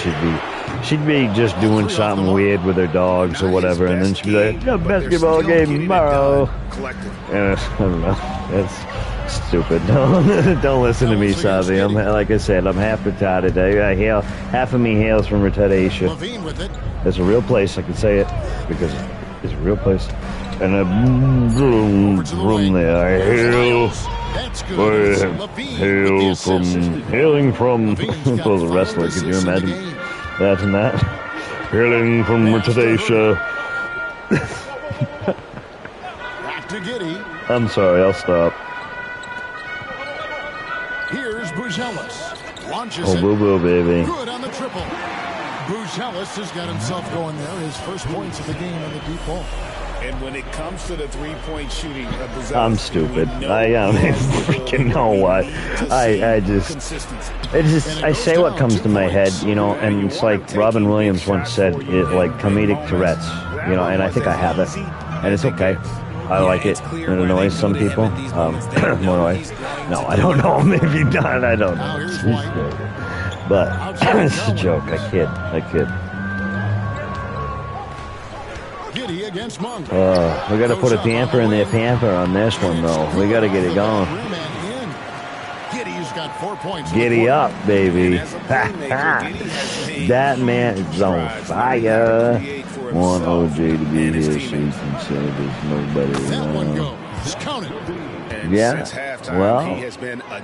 she'd be just doing something weird with her dogs or whatever. And then she'd be like, "No basketball game tomorrow." And I don't know. That's stupid. Don't listen to me, Savi. I'm, like I said, I'm half retarded. Half of me hails from retardation. It's a real place. I can say it because it's a real place. And a room there. I hailing from. It was a wrestler. Could you imagine that? Hailing from retardation. Back to Giddy. I'm sorry. I'll stop. Here's Buzelis. Launches it. Boo-boo, baby. Good on the triple. Buzelis has got himself going there. His first points of the game on the deep ball. And when it comes to the three-point shooting, I'm stupid. I freaking know what. I say what comes to my head, you know, and it's like Robin Williams once said, like comedic Tourette's, you know, and I think I have it, and it's okay. I like it. It annoys some people. More noise. No, I don't know. Maybe not. I don't know. But it's a joke. I kid. Giddy against Monk. We got to put a damper in their pamper on this one, though. We got to get it going. Giddy's got 4 points. Giddy up, baby. That man is on fire. Want OJ to be here so you can say there's nobody around. Yeah, well,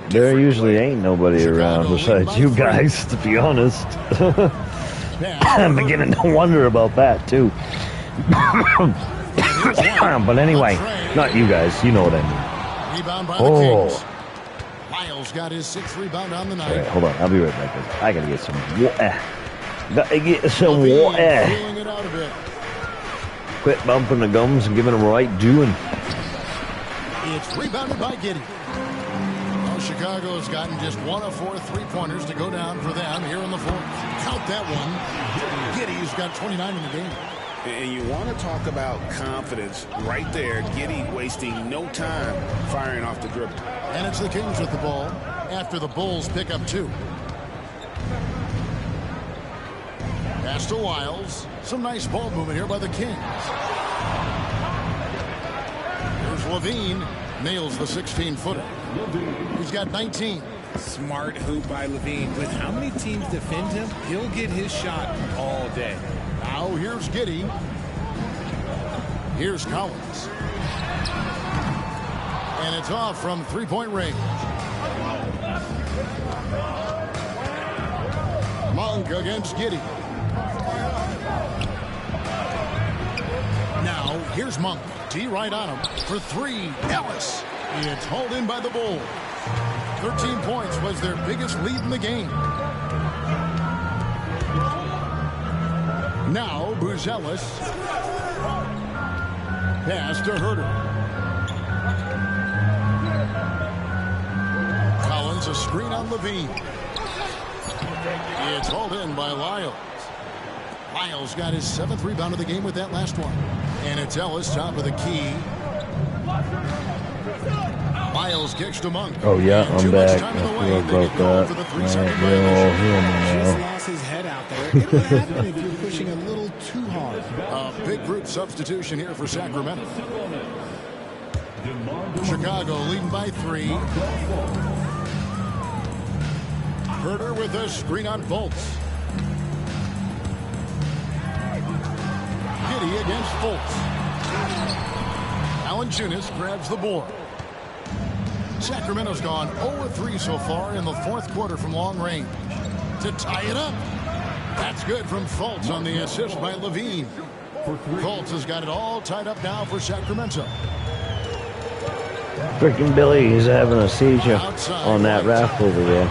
there usually ain't nobody around besides you guys, to be honest. I'm beginning to wonder about that, too. But anyway, not you guys, you know what I mean. Rebound by the Kings. Lyles got his 6th rebound on the night. All right, hold on, I'll be right back. I gotta get some water. Water. Quit bumping the gums and giving them right doing. It's rebounded by Giddy. Well, Chicago's gotten just 1 of 4 3-pointers to go down for them here in the fourth. Count that one. Giddy's got 29 in the game. And you want to talk about confidence right there. Giddy wasting no time firing off the dribble. And it's the Kings with the ball after the Bulls pick up 2. Pass to Lyles. Some nice ball movement here by the Kings. Here's Levine. Nails the 16-footer. He's got 19. Smart hoop by Levine. With how many teams defend him, he'll get his shot all day. Now here's Giddy. Here's Collins. And it's off from 3-point range. Monk against Giddy. Now here's Monk. D right on him for 3. Ellis. It's hauled in by the Bulls. 13 points was their biggest lead in the game. Now Buzelis. Pass to Herter. Collins a screen on Levine. It's hauled in by Lyles. Lyles got his 7th rebound of the game with that last one. And it's Ellis top of the key. Lyles kicks to Monk. Oh yeah, I'm back. I feel about that. Just lost his head out there. It'll happen if you're pushing a little too hard. A big group substitution here for Sacramento. Chicago leading by 3. Herder with a screen on Fultz. Giddy against Fultz. Valanciunas grabs the board. Sacramento's gone 0-3 so far in the fourth quarter from long range. To tie it up. That's good from Fultz on the assist by Levine. Fultz has got it all tied up now for Sacramento. Freaking Billy is having a seizure on that raft over there.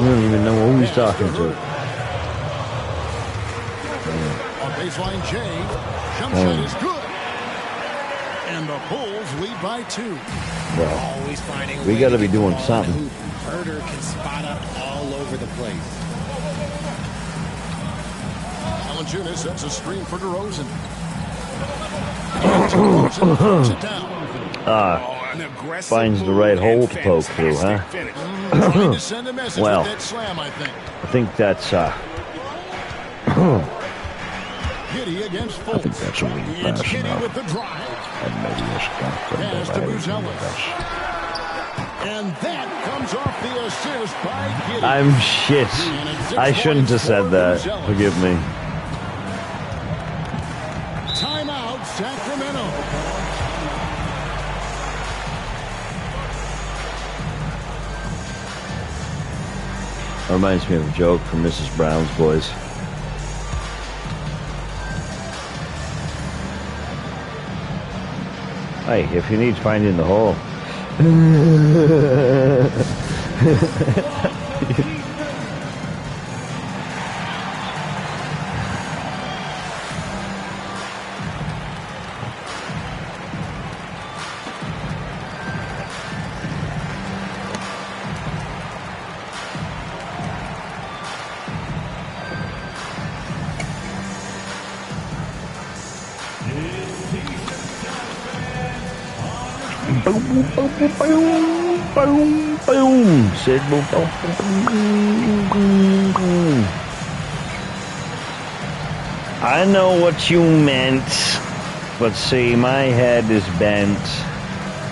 We don't even know who he's talking to. On baseline, Jay. Jump shot is good. And the Bulls lead by 2. Well, Always finding we got to be doing something. Herder can spot up all over the place. Valanciunas sets a screen for DeRozan. DeRozan puts it down. Finds the right hole to poke through, huh? Trying to send a message Well, with that slam, I think. I think that's Giddy against Fultz. I think that's a weak It's pass Giddy now. with the drive. And maybe it's Pass to Buzelis. And that comes off the assist by Giddy. I'm shit. I shouldn't have said that. Forgive me. Timeout, Sacramento. Reminds me of a joke from Mrs. Brown's Boys. Hey, if you need finding the hole. Boom, boom, boom, boom, boom, boom. Said boom, boom, boom, boom, boom. I know what you meant, but see, my head is bent,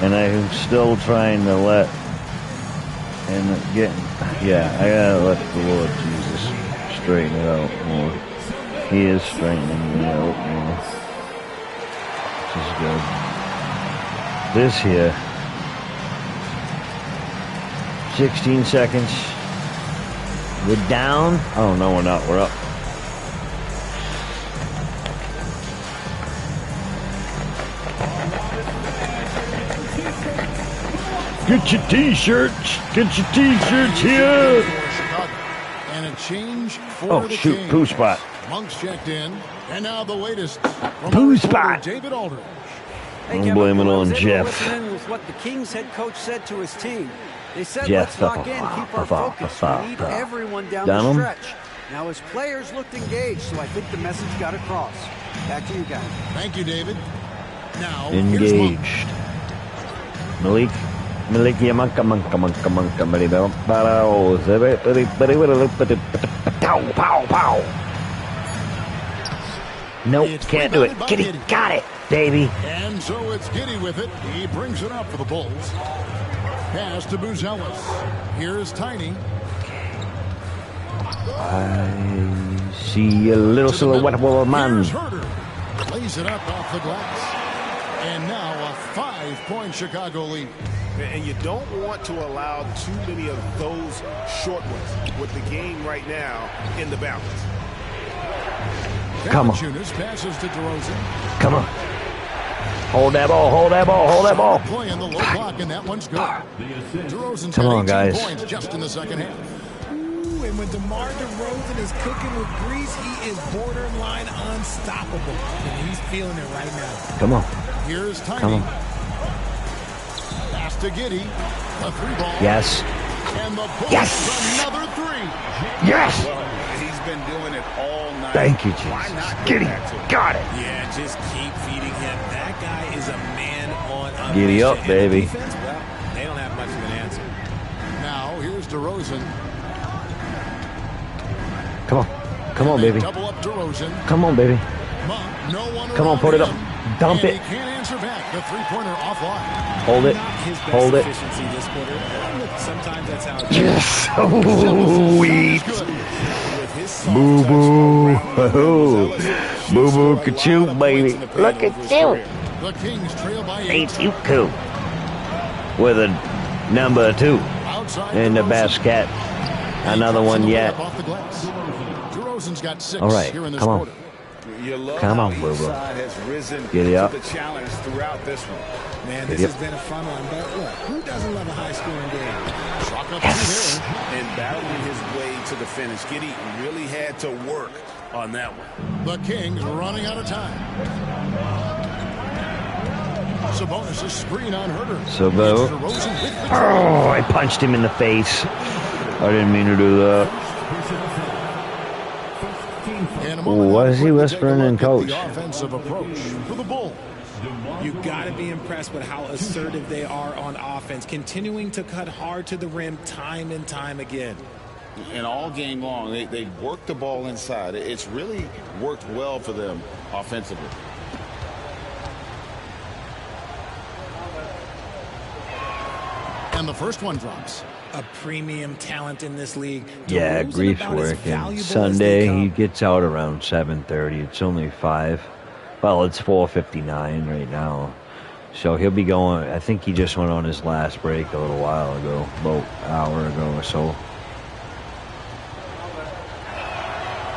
and I'm still trying to let, and yeah, I gotta let the Lord Jesus straighten it out more. He is straightening me out more. This is good. This here, 16 seconds. We're down. Oh no, we're not. We're up. Get your t-shirts. Get your t-shirts here. And a change for the shoot, Kings. poo spot. Monk's checked in, and now the latest from Poo our spot. reporter, David Aldridge. Hey, I'm Kevin, blaming I on was able to Jeff. listen in with what the Kings head coach said to his team. They said, Jeff, let's lock in, keep our focus. We need everyone down the Dunham? stretch. Now, his players looked engaged, so I think the message got across. Back to you guys. Thank you, David. Now, here's Monk. Engaged. Malik, Yamanka, pow, pow. Nope, It's can't do it. rebounded by Giddy, Giddy. got it, baby. And so it's Giddy with it. He brings it up for the Bulls. Pass to Buzelis. Here's Tiny. I see a little silhouette of a man. Here's Herder. Lays it up off the glass. And now a 5-point Chicago lead. And you don't want to allow too many of those short ones with the game right now in the balance. Come on. Valanciunas passes to DeRozan. Come on. Hold that ball, hold that ball, hold that ball. Play in the low block, and that one's good. DeRozan's Come got on, 18 guys. points just in the second half. Ooh, and when DeMar DeRozan is cooking with grease, he is borderline unstoppable. And he's feeling it right now. Come on. Here's Tiny. Come on. Pass to Giddy. A 3-ball. Yes. And the Bulls Yes. another 3. Yes. Well, he's been doing it all night. Thank you, Why Jesus. not go Giddy. back to it? Got it. Yeah, just keep feeding him. That guy is a man on a Giddy mission. up, And the baby. defense, well, they don't have much of an answer. Now here's DeRozan. Come on. Come on, baby. Double up DeRozan. Come on, baby. Monk, no one Come on, around put it up. him. Dump it. He can't answer back. The three-pointer offline. Hold it. Hold it. This quarter. Sometimes that's how it Yes. Sweet. Boo-boo. Boo-boo ka-choo, baby. Look at you. The Kings trail by 8. Ain't you cool? With a number 2 in the basket. Another one yet. DeRozan's got 6 all right, here in this come on. quarter. Come on, boo-boo. Get it up. The challenge throughout this one. Man, this has been a fun one, but look, who doesn't love a high-scoring game? Yes. And battling his way to the finish. Giddy really had to work on that one. The Kings running out of time. Sabonis' screen on Herter. Sabo. Oh, I punched him in the face. I didn't mean to do that. What is he whispering in coach? The offensive approach for the Bulls. You got to be impressed with how assertive they are on offense, continuing to cut hard to the rim time and time again. And all game long, they work the ball inside. It's really worked well for them offensively. And the first one drops. A premium talent in this league. Yeah, Grief's working. Sunday, he gets out around 7:30. It's only 5. Well, it's 4:59 right now. So he'll be going, I think he just went on his last break a little while ago, about an hour ago or so.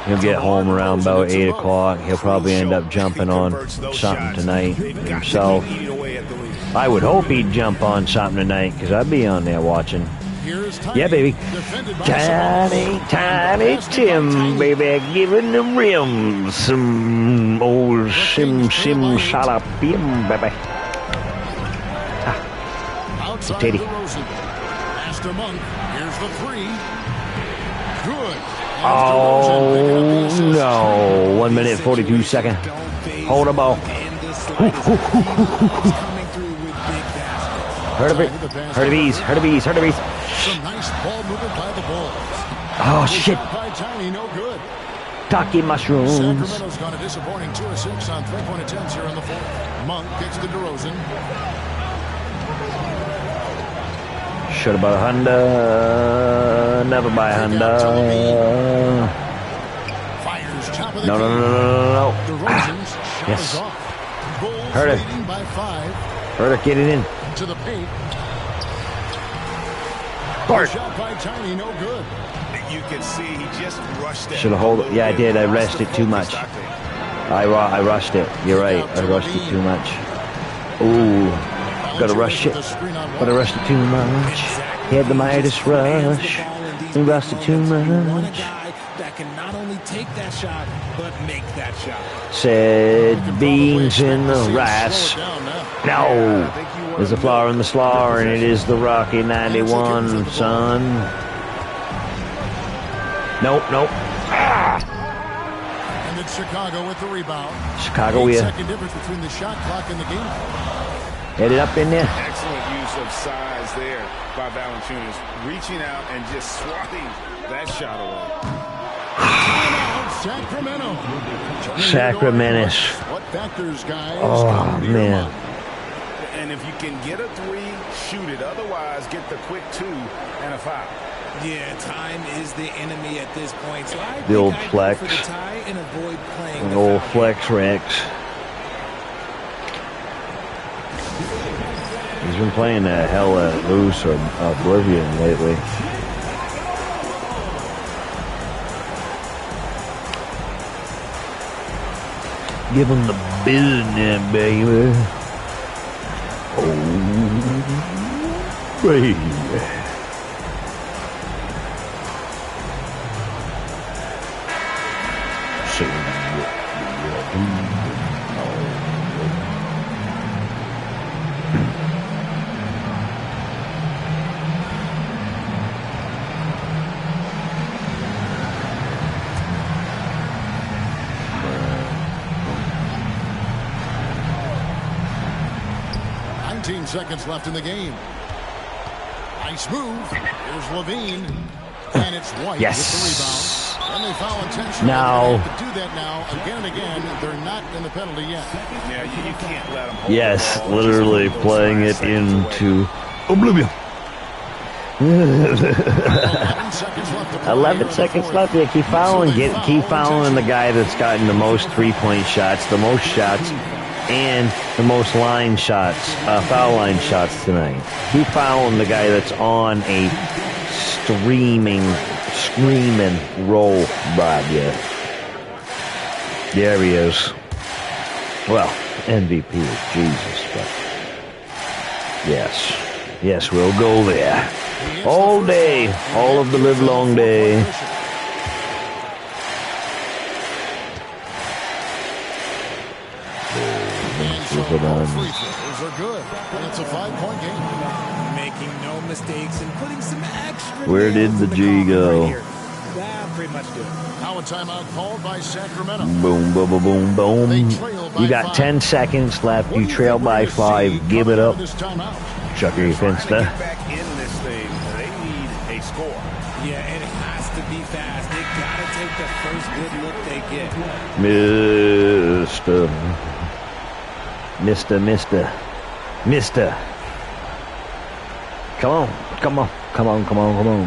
He'll get home around about 8 o'clock. He'll probably end up jumping on something tonight himself. I would hope he'd jump on something tonight, because I'd be on there watching. Yeah, baby. Tiny, tiny Tim, baby, giving the rim some old sim-salapim, baby. Outside Teddy. Master Monk, here's the 3. Good. Oh, no. 1 minute, 42 seconds. Hold the ball. Heard of it. Heard of ease. Heard of ease. Heard of ease. Some nice ball movement by the Bulls. Oh, shit. By Tiny, no good. Taki mushrooms. Sacramento's gone a disappointing 2 of 6 on three-point attempts here in the 4th. Monk gets to DeRozan. Should have bought a Honda. Never buy a Honda. Fires top of the No. DeRozan's shot Yes. is off. Bulls Heard it. leading by 5. Heard it. Get it in. To the paint. Bart. Shot by Tiny, no good. You can see he just rushed it. Should have hold it. Yeah, I did. I rushed it too much. I rushed it. You're right. I rushed it too much. Ooh. Gotta rush it. But I rushed it too much. He had the Midas rush. He rushed it too much. That can not only take that shot, but make that shot. Said beans in the rice. No. There's a flower in the slaw, and it is the Rocky 91, son. Nope. And it's Chicago with the rebound. Chicago, we 8-second difference between the shot clock and the game. Head it up in there. Excellent use of size there by Valanciunas, reaching out and just swatting that shot away. Sacramento. What factors, guys? Oh, man. And if you can get a 3, shoot it. Otherwise, get the quick 2 and a foul. Yeah, time is the enemy at this point. So the old flex. For the tie and avoid playing the old flex Rex. He's been playing that hell loose or Oblivion lately. Give him the business, baby. Oh, baby. Say what you do. 19 seconds left in the game. Nice move. Here's Levine. And it's White with the rebound. And they foul intentionally. Now. To do that now, again and again, they're not in the penalty yet. Yeah, you can't let them hold Yes, the ball. literally playing it into oblivion. 11 seconds left. Yeah, keep fouling. Keep fouling the guy that's gotten the most three-point shots, the most shots, and the most line shots, foul line shots tonight. Keep fouling the guy that's on a screaming roll, Bob. Yeah, there he is. Well, MVP is Jesus, but yes, we'll go there. All day, all of the live long day. Those are good, and it's a 5-point game. Making no mistakes and putting some extra. Where did the G go? That pretty much do it. Now a timeout called by Sacramento. Boom, boom, boom, boom, boom. You got 10 seconds left. You trail by 5. Give it up. Chucky Finster. Back in this thing, they need a score. Yeah, and it has to be fast. They gotta take the first good look they get. Mister. Come on.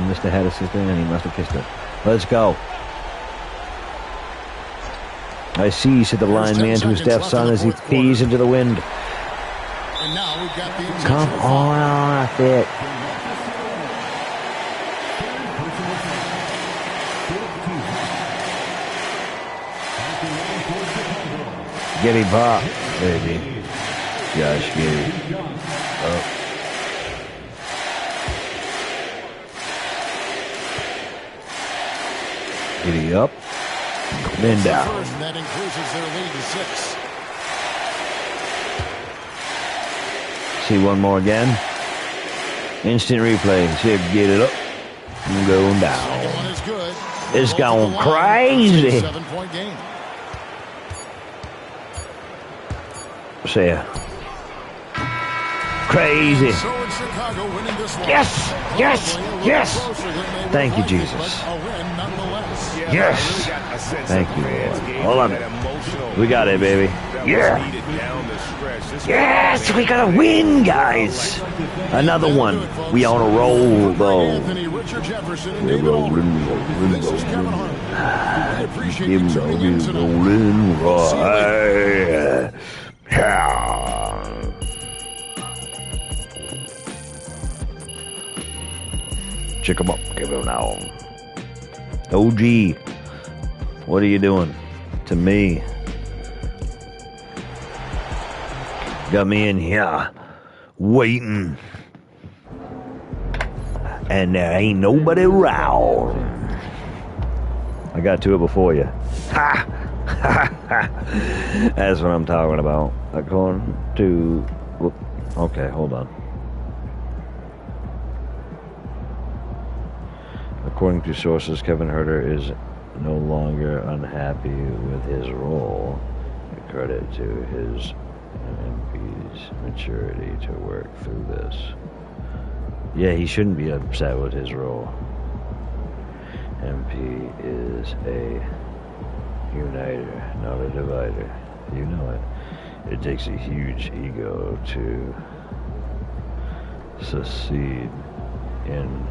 Mister had a sister and he must have kissed her. Let's go. I see, said the blind man to his deaf son as he pees into the wind. And now we've got the Come on, that's it. Giddy pop, baby. Josh Giddy. Oh. Giddy up. Then down. That increases their lead to 6. See one more again. Instant replay. See if get it up. I'm going down. Is good. It's going crazy. 7-point game. See ya. Crazy. So in Chicago, winning this one. Yes. Thank you, Jesus. A win nonetheless. Yes. Thank you, Lord. Hold on. We got it, baby. Yeah. Yes, we got to win, guys. Another one. We on a roll, though. We're rolling. Right. Check him up. Give him now. OG, what are you doing to me? Got me in here waiting, and there ain't nobody around. I got to it before you. Ha! That's what I'm talking about. According to... Okay, hold on. According to sources, Kevin Huerter is no longer unhappy with his role. A credit to his MP's maturity to work through this. Yeah, he shouldn't be upset with his role. MP is a uniter, not a divider. You know it. It takes a huge ego to succeed in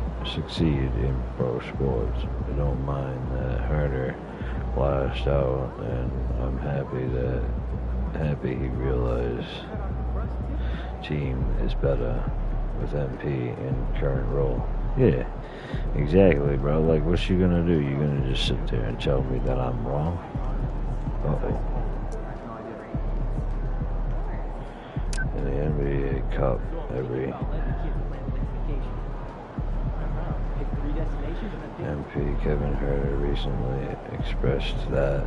pro sports. I don't mind that Huerter lashed out, and I'm happy he realized team is better with MP in current role. Yeah, exactly, bro. Like, what's you gonna do? You gonna just sit there and tell me that I'm wrong? Uh-oh. In the NBA Cup, MP Kevin Huerter recently expressed that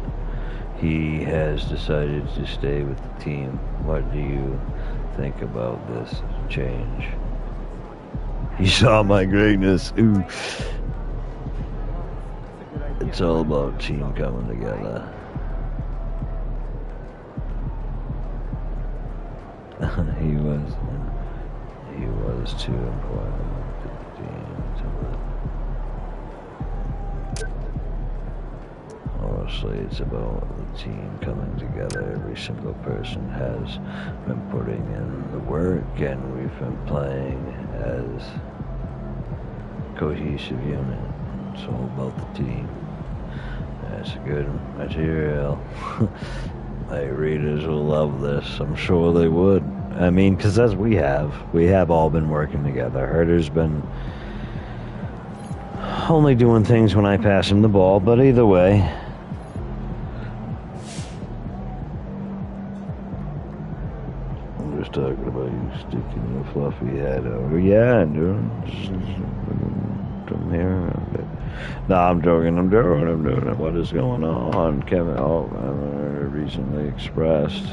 he has decided to stay with the team. What do you think about this change? He saw my greatness. Ooh. It's all about team coming together. He was too important to the team to let. mostly it's about the team coming together. Every single person has been putting in the work, and we've been playing as a cohesive unit. It's all about the team. That's good material. My readers will love this. I'm sure they would. I mean, because as we have all been working together. Herder's been only doing things when I pass him the ball, but either way. I'm just talking about you sticking your fluffy head over. Yeah, dude. Come here. No, I'm joking. I'm doing it. What is going on, Kevin? Oh, recently expressed.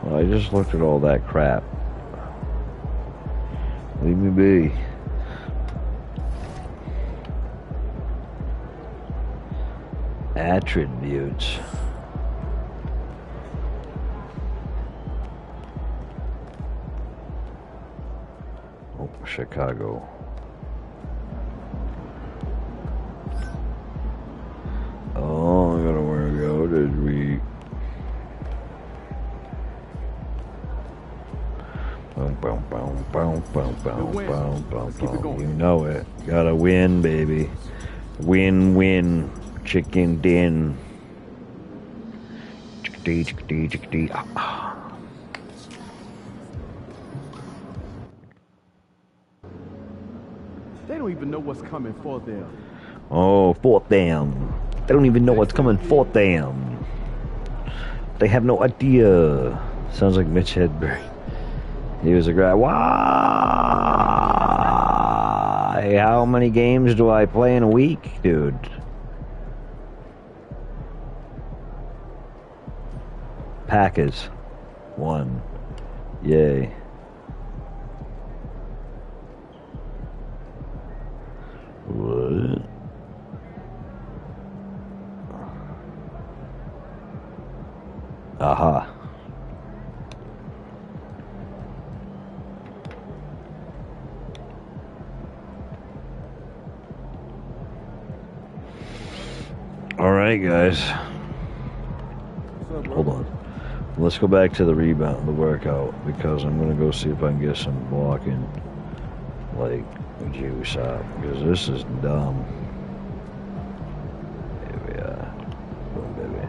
Well, I just looked at all that crap. Leave me be. Attributes. Oh, Chicago. Oh, I gotta wear a go. Did we? You know it. Gotta win, baby. Win. Chicken din. Chickadee. They don't even know what's coming for them. Oh, for them. They don't even know what's coming for them. They have no idea. Sounds like Mitch Hedberg. He was a guy. Why? How many games do I play in a week, dude? Packers. 1. Yay. What? Aha. All right, guys. Hold on. Let's go back to the rebound, the workout, because I'm going to go see if I can get some blocking, like, juice out, because this is dumb. Here we are. Boom, baby.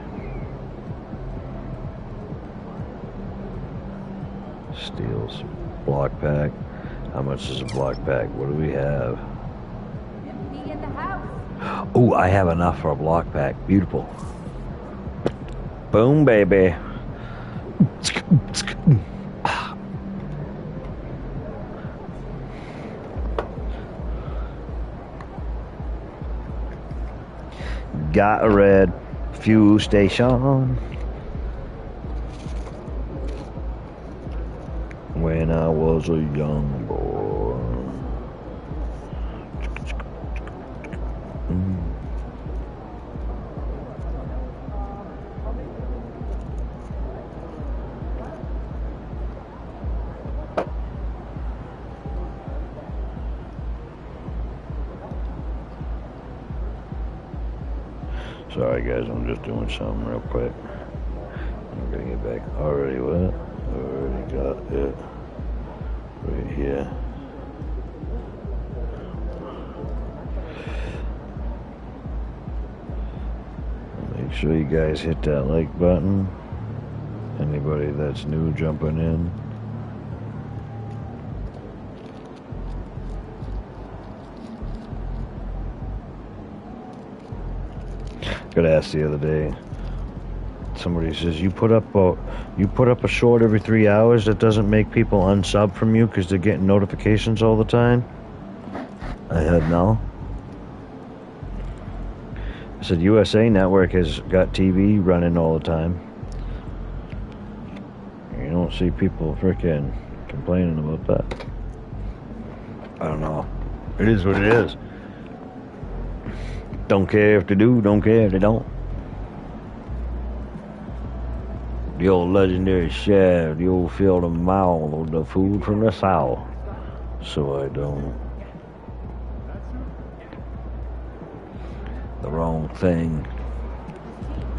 Steals. Block pack. How much is a block pack? What do we have? Empty in the house. Oh, I have enough for a block pack. Beautiful. Boom, baby. Got a red fuel station. When I was a young boy. Sorry guys, I'm just doing something real quick. I'm gonna get back. Already what? Already got it. Right here. Make sure you guys hit that like button. Anybody that's new jumping in. Got asked the other day. Somebody says you put up a short every 3 hours. That doesn't make people unsub from you because they're getting notifications all the time. I said no. I said USA Network has got TV running all the time. You don't see people freaking complaining about that. I don't know. It is what it is. Don't care if they do, don't care if they don't. The old legendary chef, the old field of mouth, the food from the south. So I don't. The wrong thing.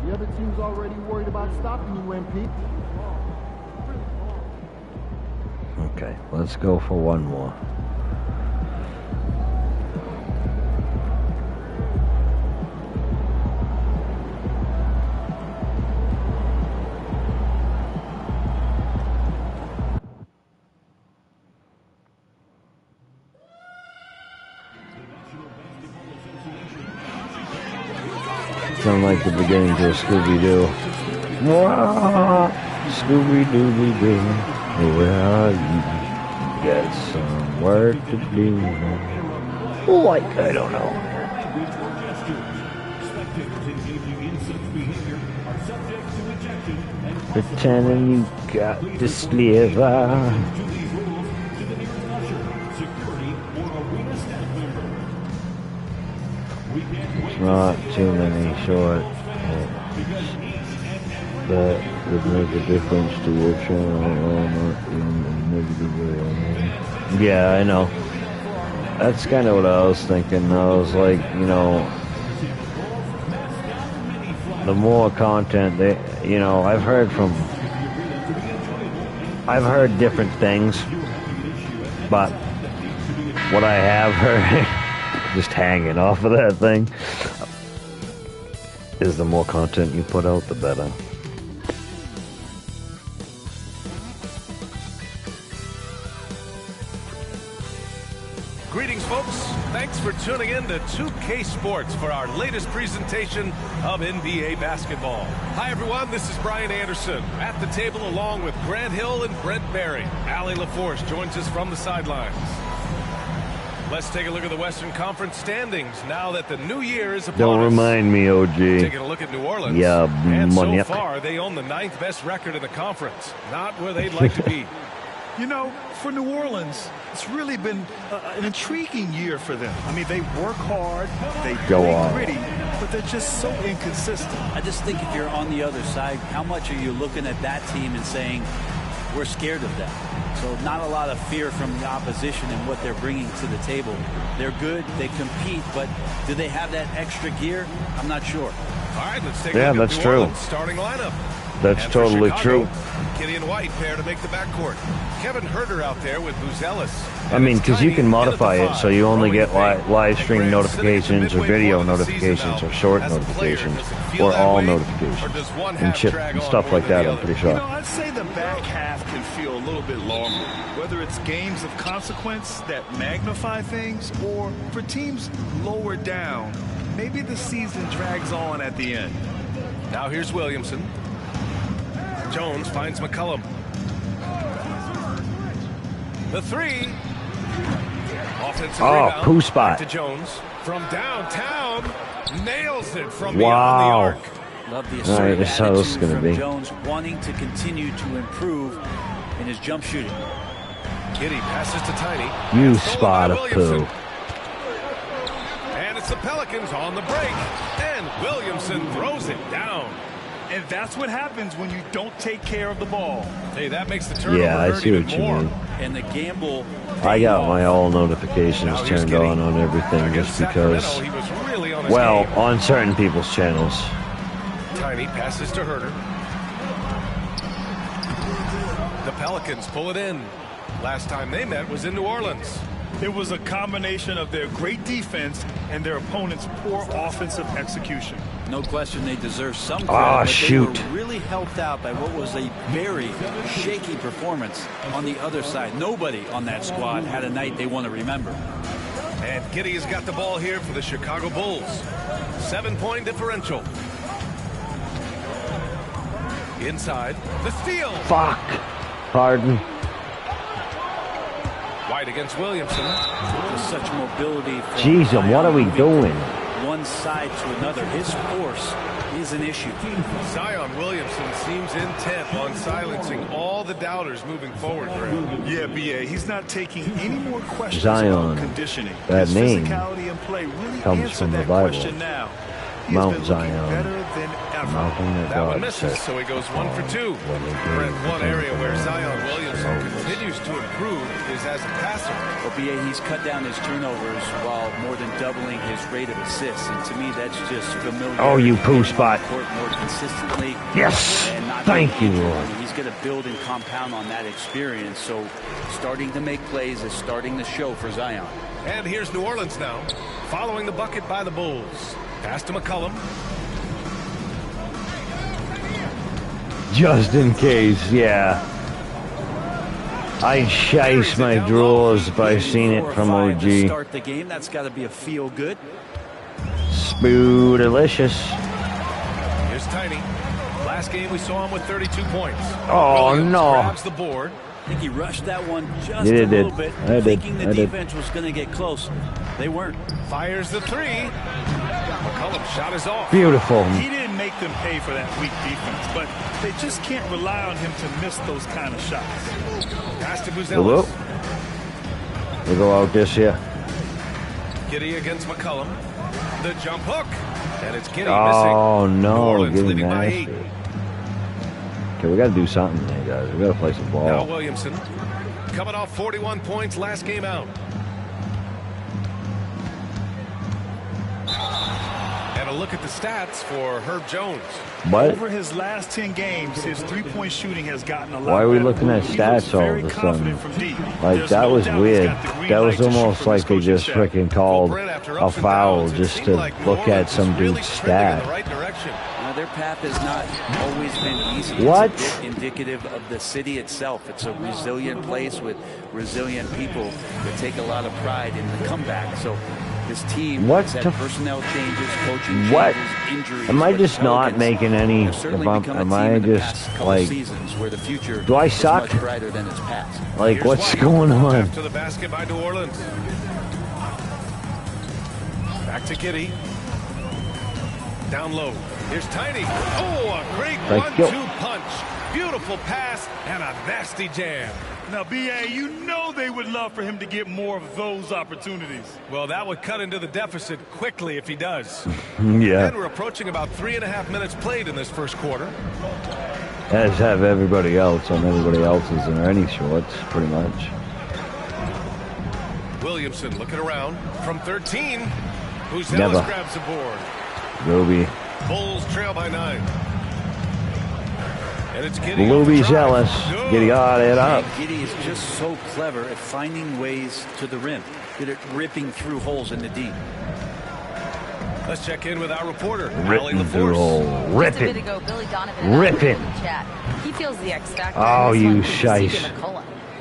The other team's already worried about stopping you, MP. Okay, let's go for one more. Sound like the beginning to a Scooby-Doo. Scooby-Dooby-Doo, where are you? Got some work to do. Like, I don't know. Pretending you got the sliver. Not too many short. That would make a difference to your channel, not in a negative way. Yeah, I know. That's kind of what I was thinking. I was like, you know, the more content they, you know, I've heard different things, but what I have heard, just hanging off of that thing, is the more content you put out, the better. Greetings, folks. Thanks for tuning in to 2K Sports for our latest presentation of NBA basketball. Hi, everyone. This is Brian Anderson at the table along with Grant Hill and Brent Barry. Allie LaForce joins us from the sidelines. Let's take a look at the Western Conference standings now that the new year is upon us. Don't remind me, OG. Taking a look at New Orleans. Yeah, and money. So far, they own the 9th best record in the conference. Not where they'd like to be. You know, for New Orleans, it's really been an intriguing year for them. I mean, they work hard, they play gritty, but they're just so inconsistent. I just think if you're on the other side, how much are you looking at that team and saying, we're scared of them? So not a lot of fear from the opposition and what they're bringing to the table. They're good, they compete, but do they have that extra gear? I'm not sure. All right, let's take a look at New Orleans starting lineup. That's and totally Chicago, true. Kitty and White pair to make the backcourt. Kevin Herter out there with Buzelis. I mean, because you can modify it so you only get live stream notifications or video notifications or short notifications or all notifications and chip and stuff like that, I'm pretty sure. You know, I'd say the back half can feel a little bit longer, whether it's games of consequence that magnify things or for teams lower down, maybe the season drags on at the end. Now here's Williamson. Jones finds McCollum. The three. Offensive rebound. Cool spot. To Jones from downtown. Nails it from beyond the arc. Love the assertive that's how it's attitude gonna from be. Jones, wanting to continue to improve in his jump shooting. Kitty passes to Tiny. You spot a poo. And it's the Pelicans on the break. And Williamson throws it down. And that's what happens when you don't take care of the ball. Hey, that makes the turnover Yeah, I hurt see even what you more. mean. And the gamble. I got my all notifications turned on everything just because, well, on certain people's channels. Tiny passes to Herter. The Pelicans pull it in. Last time they met was in New Orleans. It was a combination of their great defense and their opponent's poor offensive execution. No question they deserve some credit, but shoot. they were really helped out by what was a very shaky performance on the other side. Nobody on that squad had a night they want to remember. And Kitty has got the ball here for the Chicago Bulls. 7-point differential. Inside, the steal. Fuck. Pardon. White against Williamson. With such mobility. Jeez, what are we doing? One side to another. His force is an issue. Zion Williamson seems intent on silencing all the doubters moving forward for him. Yeah, BA, he's not taking any more questions Zion, about conditioning. that His name physicality and play really comes answer from the that Bible. question now. He Mount has been looking Zion. better than effort. That one misses, so he goes 1 for 2. Brent, one area where Zion Williamson continues to improve is as a passer. Well, BA, he's cut down his turnovers while more than doubling his rate of assists, and to me, that's just familiar. Oh, you poo spot. More consistently. Yes. Thank you, Lord. He's going to build and compound on that experience, so starting to make plays is starting to show for Zion. And here's New Orleans now, following the bucket by the Bulls. Pass to McCollum. Just in case, yeah. I'd shice my drawers if I seen it from OG. To start the game, that's got to be a feel good. Spoo-delicious. Here's Tiny. Last game we saw him with 32 points. Oh, Williams no. grabs the board. I think he rushed that one just a little bit, I thinking did. the defense was going to get close. They weren't. Fires the 3. McCollum's shot is off. Beautiful. He didn't make them pay for that weak defense, but they just can't rely on him to miss those kind of shots. Pass to Buzelis. We go out this year. Giddy against McCollum. The jump hook. And it's Giddy Oh, missing. New no. Orleans Getting leading by nasty. 8. Okay, we got to do something here, guys. We got to play some ball. Now Williamson coming off 41 points last game out. And a look at the stats for Herb Jones. What? Over his last 10 games, his three-point shooting has gotten a lot Why are we better. looking at stats all of a sudden? Like, that was weird. That was almost like they just freaking called a foul just to look at some dude's stat. Their path has not always been easy. What? It's a bit indicative of the city itself. It's a resilient place with resilient people that take a lot of pride in the comeback. So this team has had personnel changes, coaching changes, injuries. Am I just not making any? Am I just like? Where the future do I suck? is much brighter than its past. Like, what's going on? To the basket by New Orleans. Back to Giddy. Down low. Here's Tiny. Oh, a great 1-2 punch. Beautiful pass and a nasty jam. Now, BA, you know they would love for him to get more of those opportunities. Well, that would cut into the deficit quickly if he does. Yeah. And we're approaching about 3.5 minutes played in this first quarter. As have everybody else, and everybody else is in any shorts, pretty much. Williamson looking around from 13. Buzelis Never. grabs the board. Ruby. Bulls trail by 9. And it's Giddy. Ruby jealous. Giddy got it up. Giddy is just so clever at finding ways to the rim. Good at ripping through holes in the D. Let's check in with our reporter. Ripping through hole. Rip it. Rip it. He feels the X factor. Oh, you shice.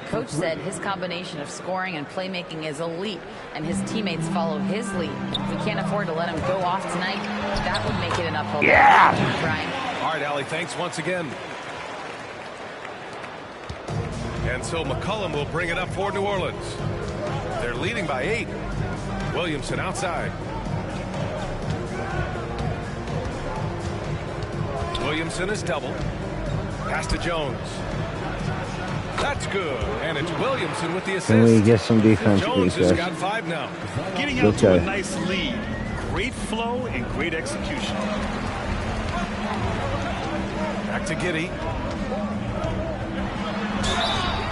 Coach said his combination of scoring and playmaking is elite, and his teammates follow his lead. We can't afford to let him go off tonight. That would make it an uphill battle. Yeah. Brian. All right, Allie, thanks once again. And so McCollum will bring it up for New Orleans. They're leading by 8. Williamson outside. Williamson is doubled. Pass to Jones. That's good. And it's Williamson with the assist. Can we get some defense, Jones please, has guys? got 5 now. Getting out to a nice lead. Great flow and great execution. Back to Giddy.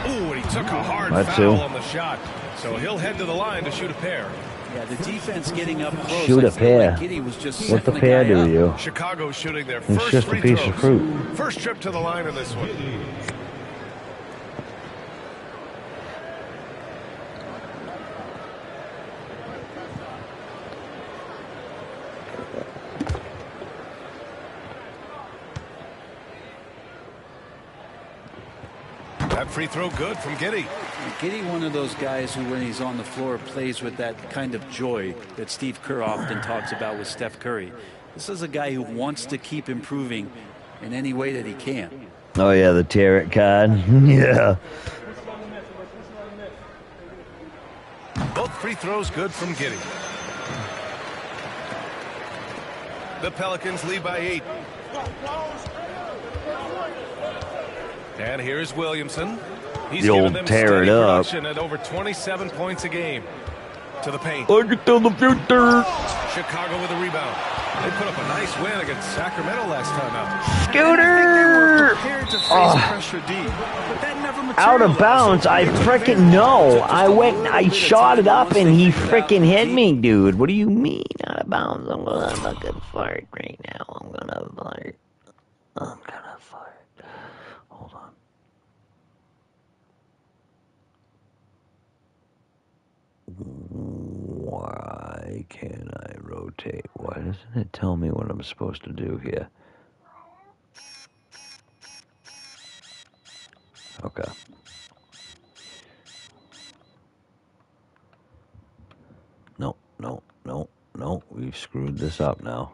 Ooh, and he took a hard That's foul two. on the shot. So he'll head to the line to shoot a pair. Yeah, the defense getting up close. Shoot a I feel pair. like Giddy was just What the setting pair guy do up. you? Chicago shooting their It's first just a free piece throws. of fruit. First trip to the line in this one. That free throw good from Giddy. Giddy, one of those guys who, when he's on the floor, plays with that kind of joy that Steve Kerr often talks about with Steph Curry. This is a guy who wants to keep improving in any way that he can. Oh, yeah, the tarot card. Yeah. Both free throws good from Giddy. The Pelicans lead by 8. And here's Williamson. He's The given old them tear steady it up. production at over 27 points a game. To the paint. I can tell the future. Chicago with a rebound. They put up a nice win against Sacramento last time out. Scooter! Out of bounds. I frickin' know. I went and I shot it up and he frickin' hit me, dude. What do you mean out of bounds? I'm gonna fucking fart right now. I'm gonna fart. Hold on. Why can't I rotate? Why doesn't it tell me what I'm supposed to do here? Okay. No. We've screwed this up now.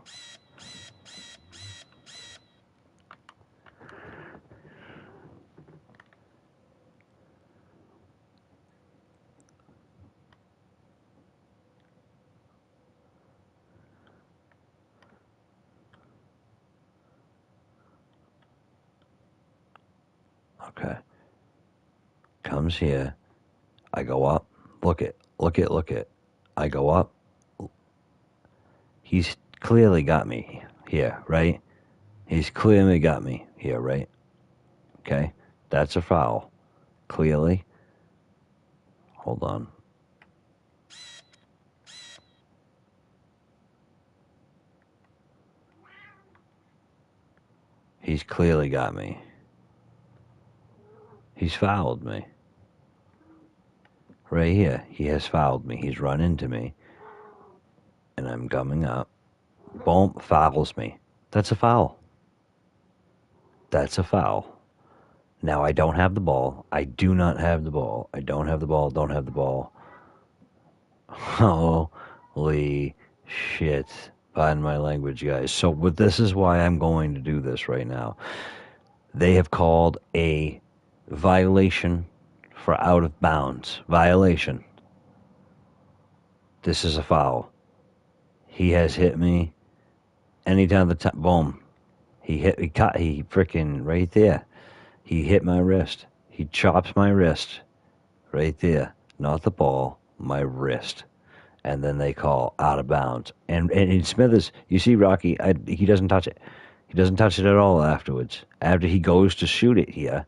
Okay. Comes here. I go up. Look it. I go up. He's clearly got me here, right? He's clearly got me here, right? Okay. That's a foul. Clearly. Hold on. He's clearly got me. He's fouled me. Right here. He has fouled me. He's run into me. And I'm gumming up. Boom. Fouls me. That's a foul. That's a foul. Now I don't have the ball. I do not have the ball. I don't have the ball. Don't have the ball. Holy shit. Pardon my language, guys. So this is why I'm going to do this right now. They have called a violation for out of bounds. Violation. This is a foul. He has hit me anytime the time. Boom. He freaking right there. He hit my wrist. He chops my wrist. Right there. Not the ball. My wrist. And then they call out of bounds. And in Smithers, you see Rocky, he doesn't touch it. He doesn't touch it at all afterwards. After he goes to shoot it here,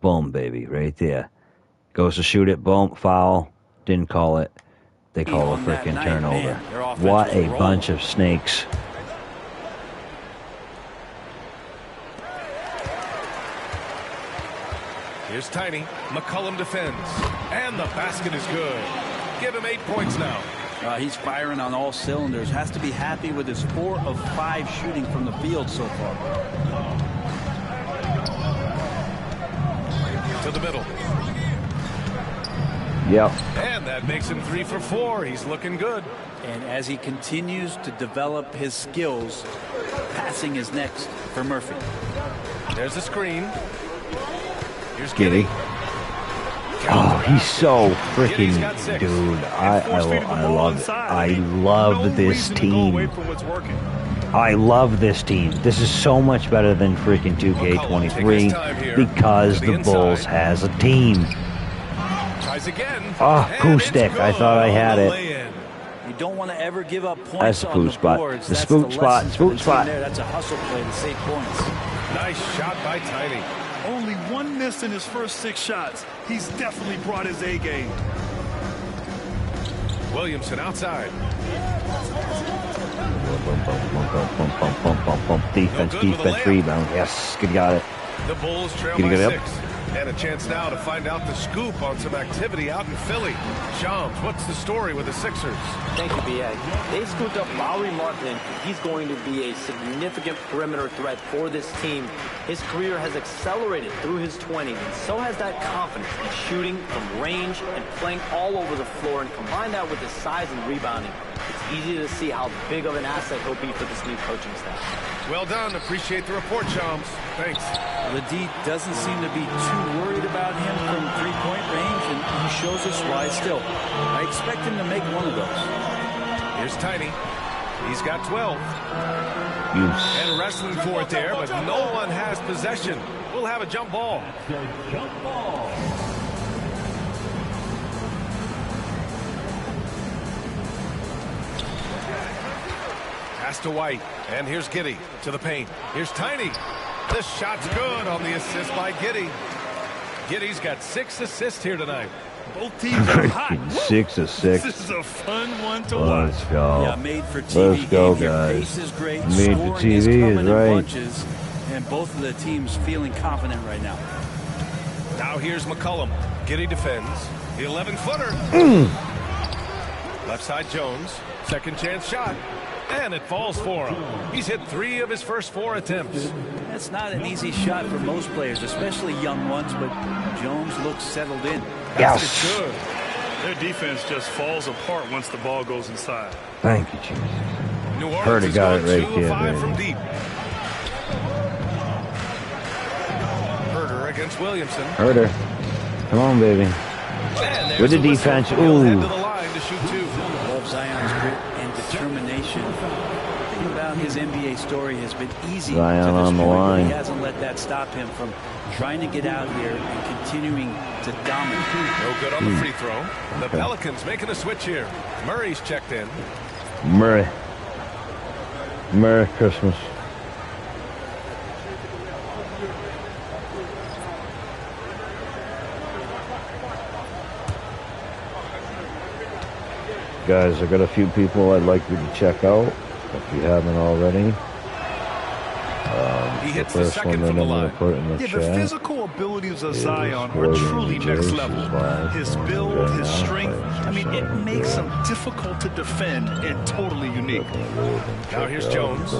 boom, baby, right there. Goes to shoot it, boom, foul. Didn't call it. They call a freaking turnover. What a bunch of snakes. Here's Tiny. McCollum defends. And the basket is good. Give him 8 points now. He's firing on all cylinders. Has to be happy with his 4 of 5 shooting from the field so far. To the middle. Yep. And that makes him 3 for 4. He's looking good. And as he continues to develop his skills, passing is next for Murphy. There's a screen. Here's Giddy. Oh, he's so freaking, dude. I love this team. I love this team. This is so much better than freaking 2K23 because the Bulls has a team. Oh, poo stick. I thought I had it. You don't want to ever give up points. That's the poo spot. The spook spot. Spook spot. That's a hustle play to save points. Nice shot by Tiny. Only 1 miss in his first 6 shots. He's definitely brought his A game. Williamson outside. Defense, rebound. Yes, good, got it. The Bulls trail by 6. And a chance now to find out the scoop on some activity out in Philly. Shams, what's the story with the Sixers? Thank you, B.A. They scooped up Lauri Markkanen. He's going to be a significant perimeter threat for this team. His career has accelerated through his 20s, and so has that confidence in shooting from range and playing all over the floor. And combine that with his size and rebounding, it's easy to see how big of an asset he'll be for this new coaching staff. Well done. Appreciate the report, Shams. Thanks. The D doesn't seem to be too worried about him from 3-point range, and he shows us why still. I expect him to make one of those. Here's Tiny. He's got 12. And wrestling for it there, but no one has possession. We'll have a jump ball. Pass to White, and here's Giddey to the paint. Here's Tiny. The shot's good on the assist by Giddey. Giddey's got 6 assists here tonight. Both teams are hot. 6 assists. This is a fun one to watch. Let's go. Yeah, made for TV. Let's go, Your guys. pace is great. Made for Scoring is TV coming is in right. bunches, and both of the teams feeling confident right now. Now here's McCollum. Giddey defends. The 11-footer. Left side Jones. Second chance shot. And it falls for him. He's hit 3 of his first 4 attempts. That's not an easy shot for most players, especially young ones, but Jones looks settled in. Yes. Good. Their defense just falls apart once the ball goes inside. Thank you, Jesus. New Orleans Heard it, is got going it right 2 of there, 5 from baby. deep. Herder against Williamson. Herder. Come on, baby. And With the there's whistle. defense. He'll head Ooh. to the line to shoot 2. Love Zion's grit and determination. The thing about his NBA story has been easy Zion to this on the point, but line. he hasn't let that stop him from trying to get out here and continuing to dominate. No good on the free throw. The Pelicans making a switch here. Murray's checked in. Murray. Merry Christmas. Guys, I got a few people I'd like you to check out if you haven't already. He hits the the first second one from that the I'm line. going to put in the Yeah, chat. the physical abilities of is Zion are Gordon truly next Jerseys level. live His on build, right his now. strength, I mean, it makes him difficult to defend and totally unique. Now here's Jones.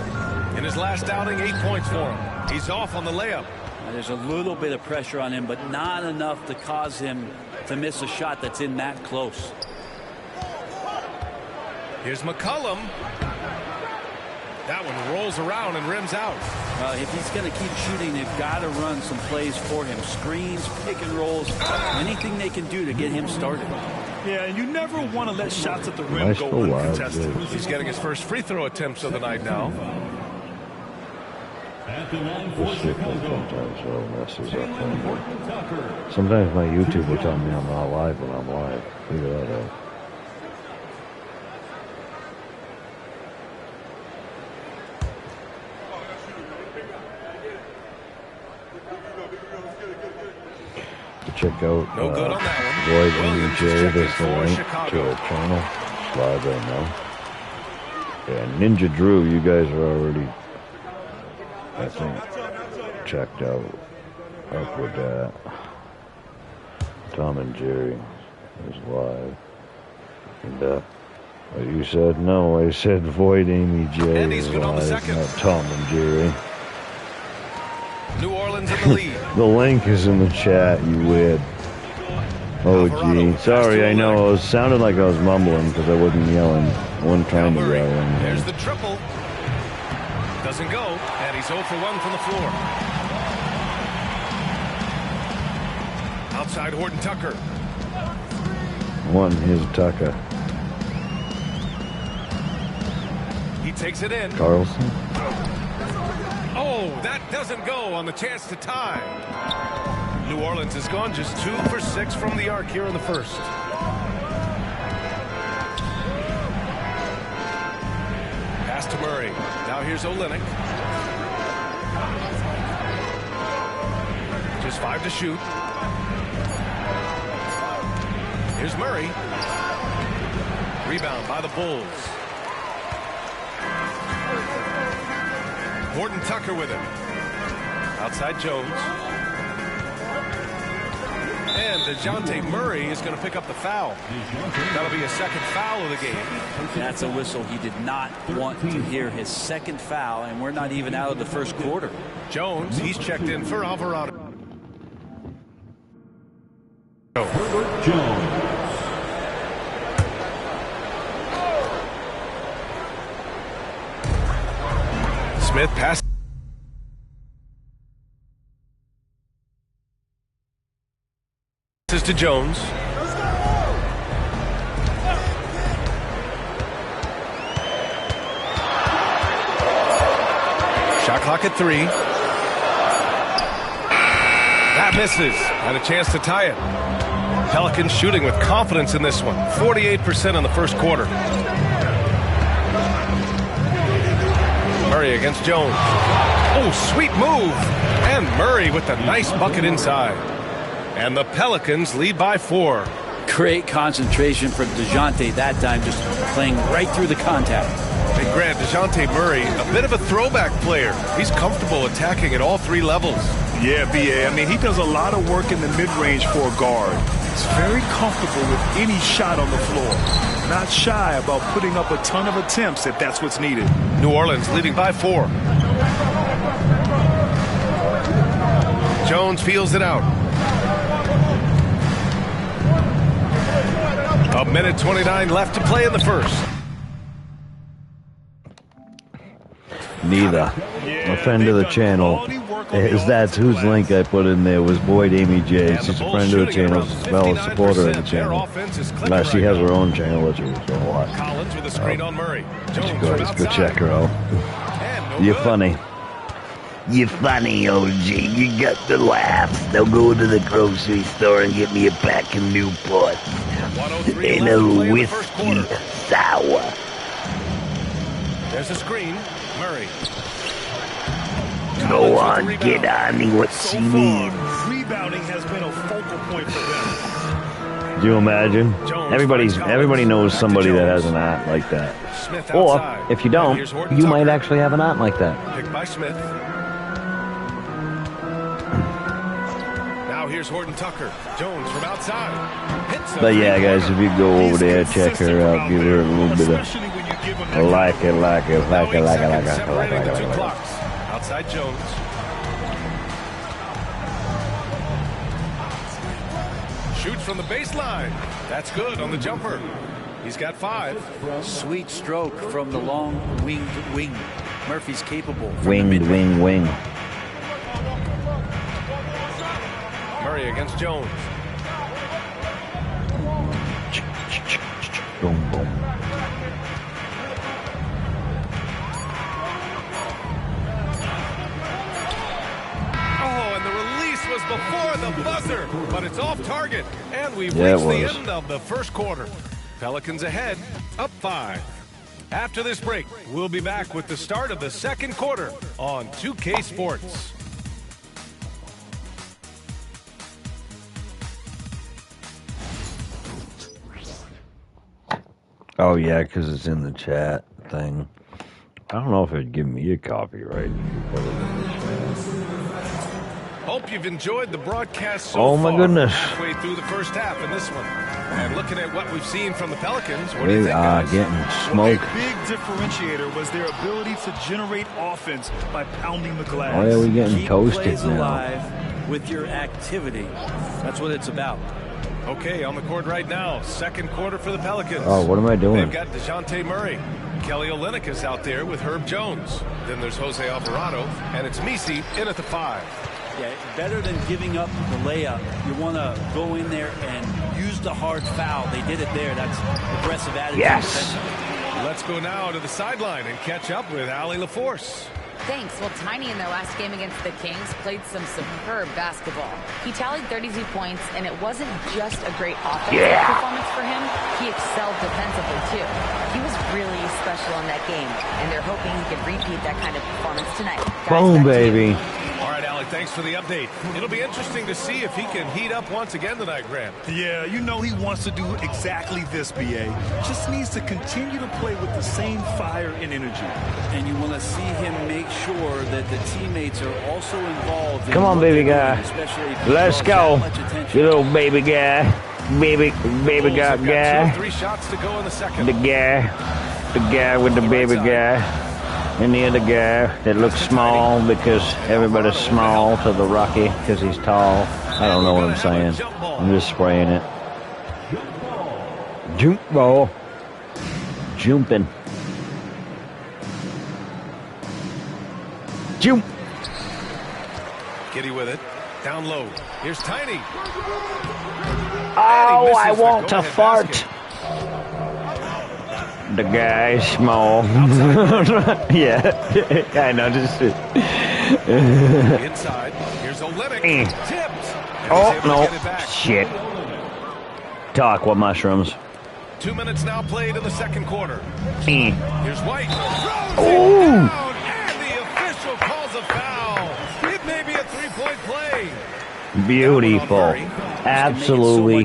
In his last outing, 8 points for him. He's off on the layup. Now, there's a little bit of pressure on him, but not enough to cause him to miss a shot that's in that close. Here's McCollum. That one rolls around and rims out. If he's going to keep shooting, they've got to run some plays for him. Screens, pick and rolls, anything they can do to get him started. Yeah, and you never want to let shots at the rim Nice go go wild, uncontested. dude. He's getting his first free throw attempts of the night now. At the line for This shit Chicago, sometimes all messes up. Horton Tucker. Sometimes my YouTube will tell me I'm not live when I'm live. Figure that out. Check out No good on that one. Void Williams NJ. is checking There's the for link Chicago. to our channel. It's live right now. Yeah, Ninja Drew, you guys are already, I think, checked out. Up with that. Tom and Jerry is live. And what you said? No, I said Void Amy J And he's is good on the live, second. not Tom and Jerry. New Orleans in the lead. The link is in the chat, you weird. Oh, gee. Sorry, I know. It sounded like I was mumbling because I wasn't yelling. I wasn't trying to yell. There's Anything. the triple. Doesn't go. And he's 0 for 1 from the floor. Outside Horton Tucker. One, here's Tucker. He takes it in. Carlson. Oh, that doesn't go on the chance to tie. New Orleans has gone just 2 for 6 from the arc here in the first. Pass to Murray. Now here's Olynyk. Just 5 to shoot. Here's Murray. Rebound by the Bulls. Horton Tucker with it. Outside Jones. And DeJounte Murray is going to pick up the foul. That'll be a second foul of the game. That's a whistle. He did not want to hear his second foul, and we're not even out of the first quarter. Jones, he's checked in for Alvarado. Herbert Jones. Smith passes to Jones. Shot clock at 3. That misses. And a chance to tie it. Pelicans shooting with confidence in this one. 48% in the first quarter. Murray against Jones. Oh, sweet move. And Murray with the nice bucket inside. And the Pelicans lead by 4. Great concentration from DeJounte that time, just playing right through the contact. Hey, Grant, DeJounte Murray, a bit of a throwback player. He's comfortable attacking at all 3 levels. Yeah, B.A. I mean, he does a lot of work in the mid-range for a guard. He's very comfortable with any shot on the floor. Not shy about putting up a ton of attempts if that's what's needed. New Orleans leading by 4. Jones feels it out. A minute 29 left to play in the first. Neither. A friend of the channel. That's whose link I put in there was Boyd Amy J. She's a friend of the channel, as well as a supporter of the channel. She has her own channel, which is a lot. Collins with a screen on Murray. Just go check her out. You're funny. You're funny, OG. You got the laughs. Now go to the grocery store and get me a pack of Newport. And a whiskey sour. There's a screen. Murray. Go on, get on me what she needs. Rebounding has been a focal point for them. Do you imagine? Everybody knows somebody that has an aunt like that. Or, if you don't, you might actually have an aunt like that. Picked by Smith. Now here's Horton Tucker. Jones from outside. But yeah, guys, if you go over there, check her out, give her a little bit of like it. Outside Jones. Shoots from the baseline. That's good on the jumper. He's got 5. Sweet stroke from the long winged wing. Murphy's capable. Wing. Murray against Jones. Boom, boom. Was before the buzzer, but it's off target, and we've reached the end of the first quarter. Pelicans ahead, up 5. After this break, we'll be back with the start of the second quarter on 2K Sports. Oh yeah, because it's in the chat thing. I don't know if it'd give me a copyright. Hope you've enjoyed the broadcast so my far. Goodness. Halfway through the first half in this one. And looking at what we've seen from the Pelicans, what do We you think, are guys? getting smoked. A big differentiator was their ability to generate offense by pounding the glass. Oh yeah, we're getting Keep toasted plays now. alive with your activity. That's what it's about. Okay, on the court right now, second quarter for the Pelicans. Oh, what am I doing? They've got DeJounte Murray. Kelly Olynyk is out there with Herb Jones. Then there's Jose Alvarado, and it's Misi in at the 5. Yeah, better than giving up the layup. You want to go in there and use the hard foul. They did it there. That's aggressive attitude. Yes. Let's go now to the sideline and catch up with Allie LaForce. Thanks. Well, Tiny in their last game against the Kings played some superb basketball. He tallied 32 points, and it wasn't just a great offensive performance for him. He excelled defensively, too. He was really special in that game, and they're hoping he can repeat that kind of performance tonight. Boom, baby. All right, Allie, thanks for the update. It'll be interesting to see if he can heat up once again tonight, Grant. Yeah, you know he wants to do exactly this, B.A. Just needs to continue to play with the same fire and energy. And you want to see him make sure that the teammates are also involved. Come on, baby guy. Let's go. You little baby guy. Baby guy. 3 shots to go in the second. The guy with the baby guy. And the other guy that looks small because everybody's small to the Rocky because he's tall. I don't know what I'm saying. I'm just spraying it. Jump ball. Jumping. Jump. Giddy with it. Down low. Here's Tiny. Oh, I want to fart. Basket. The guy is small. Yeah, I know. Just inside. Here's Olynyk. Tipped. Oh no! Shit. Talk. What mushrooms? 2 minutes now played in the second quarter. Here's White. Oh! Beautiful. Absolutely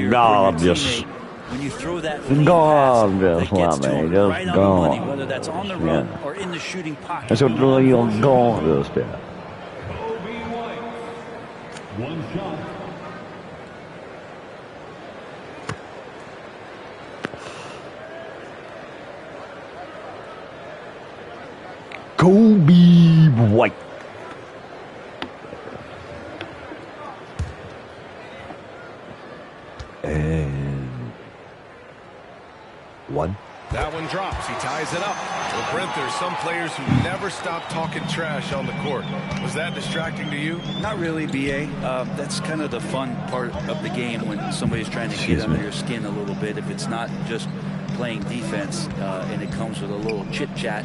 gorgeous. When you throw that Gorgeous, gets to him just right on the money, gorgeous. whether that's on the run or in the shooting pocket. That's what you're gorgeous there. One shot. Kobe White. And one. That one drops. He ties it up. Well, Brent, there's some players who never stop talking trash on the court. Was that distracting to you? Not really, BA. That's kind of the fun part of the game when somebody's trying to get under your skin a little bit. If it's not just playing defense and it comes with a little chit-chat,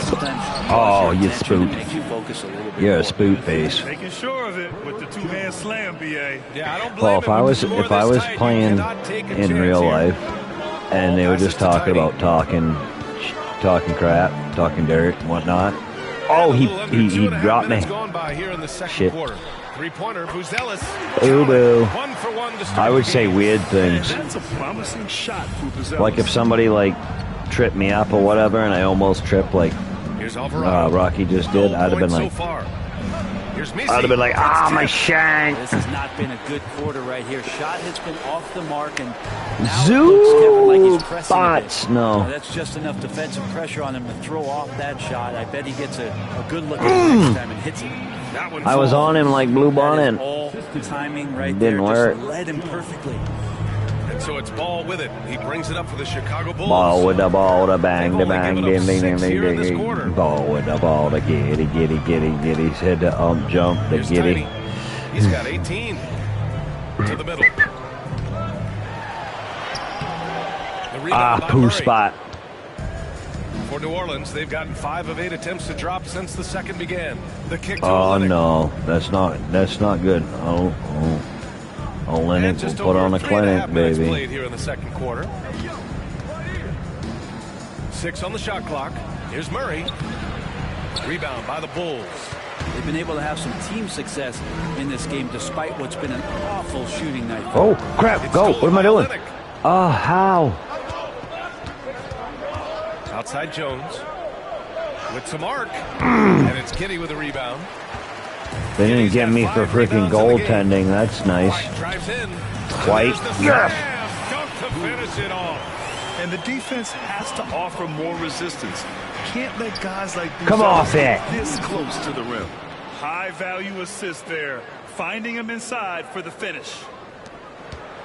sometimes you spook. makes you focus a little bit You're more. a spook face. Making sure of it with the two-hand slam, BA. Yeah, I don't blame Well, if I was playing in real life, and they were just talking about talking crap, talking dirt and whatnot. Oh, he dropped me. Shit. Three-pointer, Buzelis. Ooh, boo. 1 for 1 to start I would the say game. weird things. That's a promising shot for Buzelis. Like if somebody like tripped me up or whatever, and I almost tripped like Rocky just did, I'd have been like, ah, my shank. This has not been a good quarter right here. Shot has been off the mark, and now it looks Kevin like he's pressing a bit. No. That's just enough defensive pressure on him to throw off that shot. I bet he gets a good look at it next time and hits it. I was on him like blue bonnet. All timing right Didn't there. work. Just led him perfectly. And so it's Ball with it. He brings it up for the Chicago Bulls. Ball with the ball, the bang, the bang, They've ding, only ding, given up ding, 6 here in ding, this ding. quarter. Ball with the ball, the giddy, giddy, giddy, giddy, giddy. Head to jump, the Here's giddy. Tiny. He's got 18. To the middle. The rebound by Poo Murray. spot. For New Orleans, they've gotten 5 of 8 attempts to drop since the second began. The kick to Oh Olynyk. no, that's not good. Oh, Olynyk will Just put over on a 3.5 clinic, minutes baby. played here in the second quarter. 6 on the shot clock. Here's Murray. Rebound by the Bulls. They've been able to have some team success in this game despite what's been an awful shooting night. Oh crap! Go! What am I doing? Oh, how? Outside Jones with some arc. And it's Giddy with a rebound. They didn't get me for freaking goaltending. That's nice. White drives in. White. Yes. Dunk to finish it off. And the defense has to offer more resistance. Can't let guys like Come off it. this close to the rim. High value assist there. Finding him inside for the finish.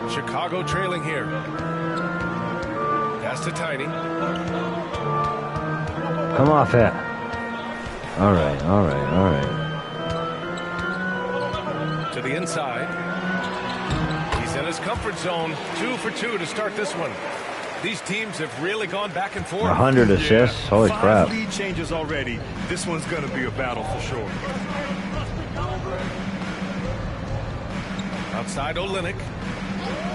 Chicago trailing here. Pass to Tiny. Come off it. All right. To the inside. He's in his comfort zone. 2 for 2 to start this one. These teams have really gone back and forth. 100 assists. Holy 5 crap. lead changes already. This one's going to be a battle for sure. Outside Olynyk.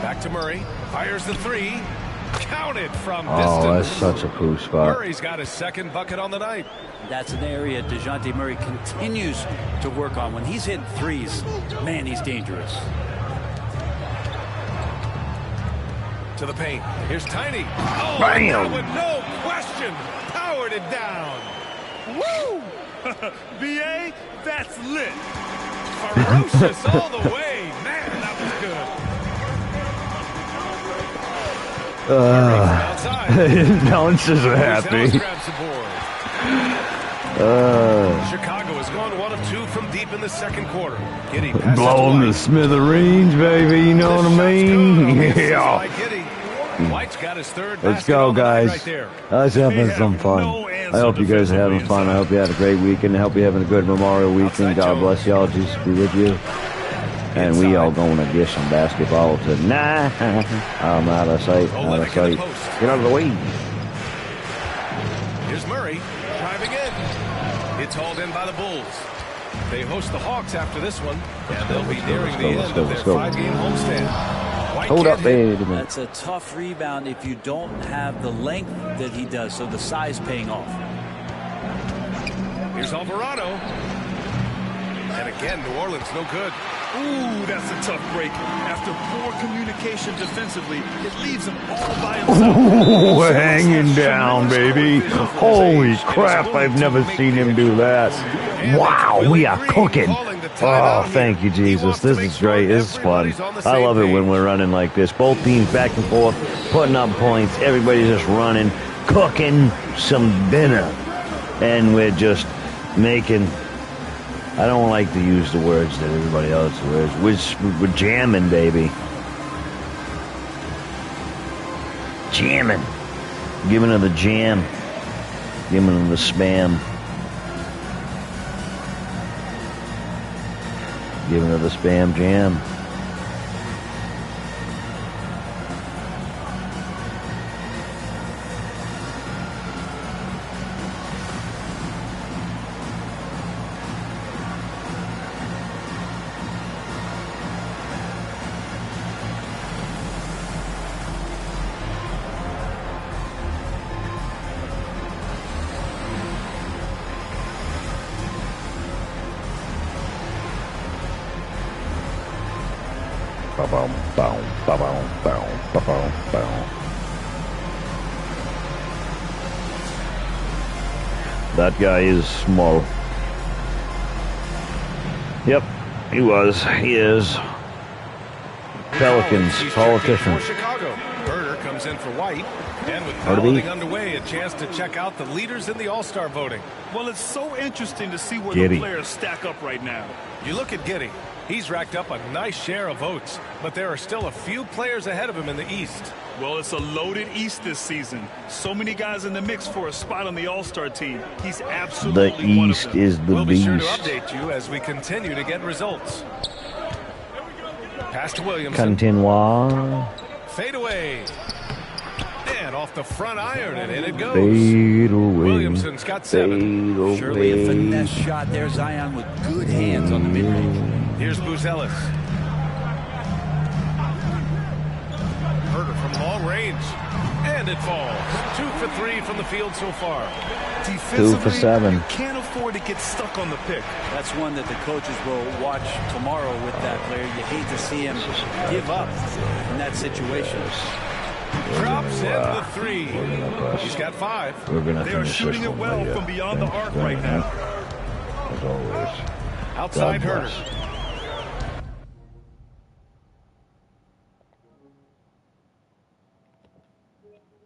Back to Murray. Fires the 3. Counted from Oh, that's distance. such a poo spot. Murray's got his second bucket on the night. That's an area DeJounte Murray continues to work on. When he's hitting threes, man, he's dangerous. To the paint. Here's Tiny. Oh, Bam. that one, no question. Powered it down. Woo! BA, that's lit. Ferocious all the way. Man, that was good. Bounces are happy. Grabs the board. Chicago has gone 1 of 2 from deep in the second quarter. Giddy passes Blow them to to White. smithereens, baby. You know what I mean? Yeah. White's got his third Let's basket go, on the night guys. right there. I was having some fun. I hope you guys are having fun. I hope you had a great weekend. I hope you're having a good Memorial weekend. God bless y'all. Jesus be with you. And we all going to get some basketball tonight. I'm out of sight. Out of sight. Get out of the way. Here's Murray driving in. It's hauled in by the Bulls. They host the Hawks after this one, and they'll be nearing the end of their 5-game homestand. White Hold up, can't hit. baby. That's a tough rebound if you don't have the length that he does, so the size paying off. Here's Alvarado. And again, New Orleans no good. Ooh, that's a tough break. After poor communication defensively, it leaves him all by himself. Ooh, hanging down, baby. Holy crap, I've never seen him do that. Wow, we are cooking. Oh, thank you, Jesus. This is great. This is fun. I love it when we're running like this. Both teams back and forth, putting up points. Everybody's just running, cooking some dinner. And we're just making... I don't like to use the words that everybody else wears. We're jamming, baby. Jamming. Giving her the jam. Giving her the spam. Giving her the spam jam. That guy is small. Yep, he was. He is. Pelicans, politician. Chicago. Herder comes in for White. And with balloting underway, a chance to check out the leaders in the All-Star voting. Well, it's so interesting to see where Giddy. the players stack up right now. You look at Giddy. He's racked up a nice share of votes, but there are still a few players ahead of him in the East. Well, it's a loaded East this season. So many guys in the mix for a spot on the All-Star team. He's absolutely the one East of them. is the We'll beast. be sure to update you as we continue to get results. Pass to Williamson. Continue. Fade away. And off the front iron, and in it goes. Fade away. Williamson's got 7. Surely a finesse shot there, Zion, with good hands on the mid-range. Here's Buzelis. Herder from long range. And it falls. 2 for 3 from the field so far. Defensively, 2 for 7. you can't afford to get stuck on the pick. That's one that the coaches will watch tomorrow with that player. You hate to see him give up in that situation. Drops in the 3. He's got 5. We're gonna They are shooting it well from beyond the arc right now. As always. Outside God Herder. bless.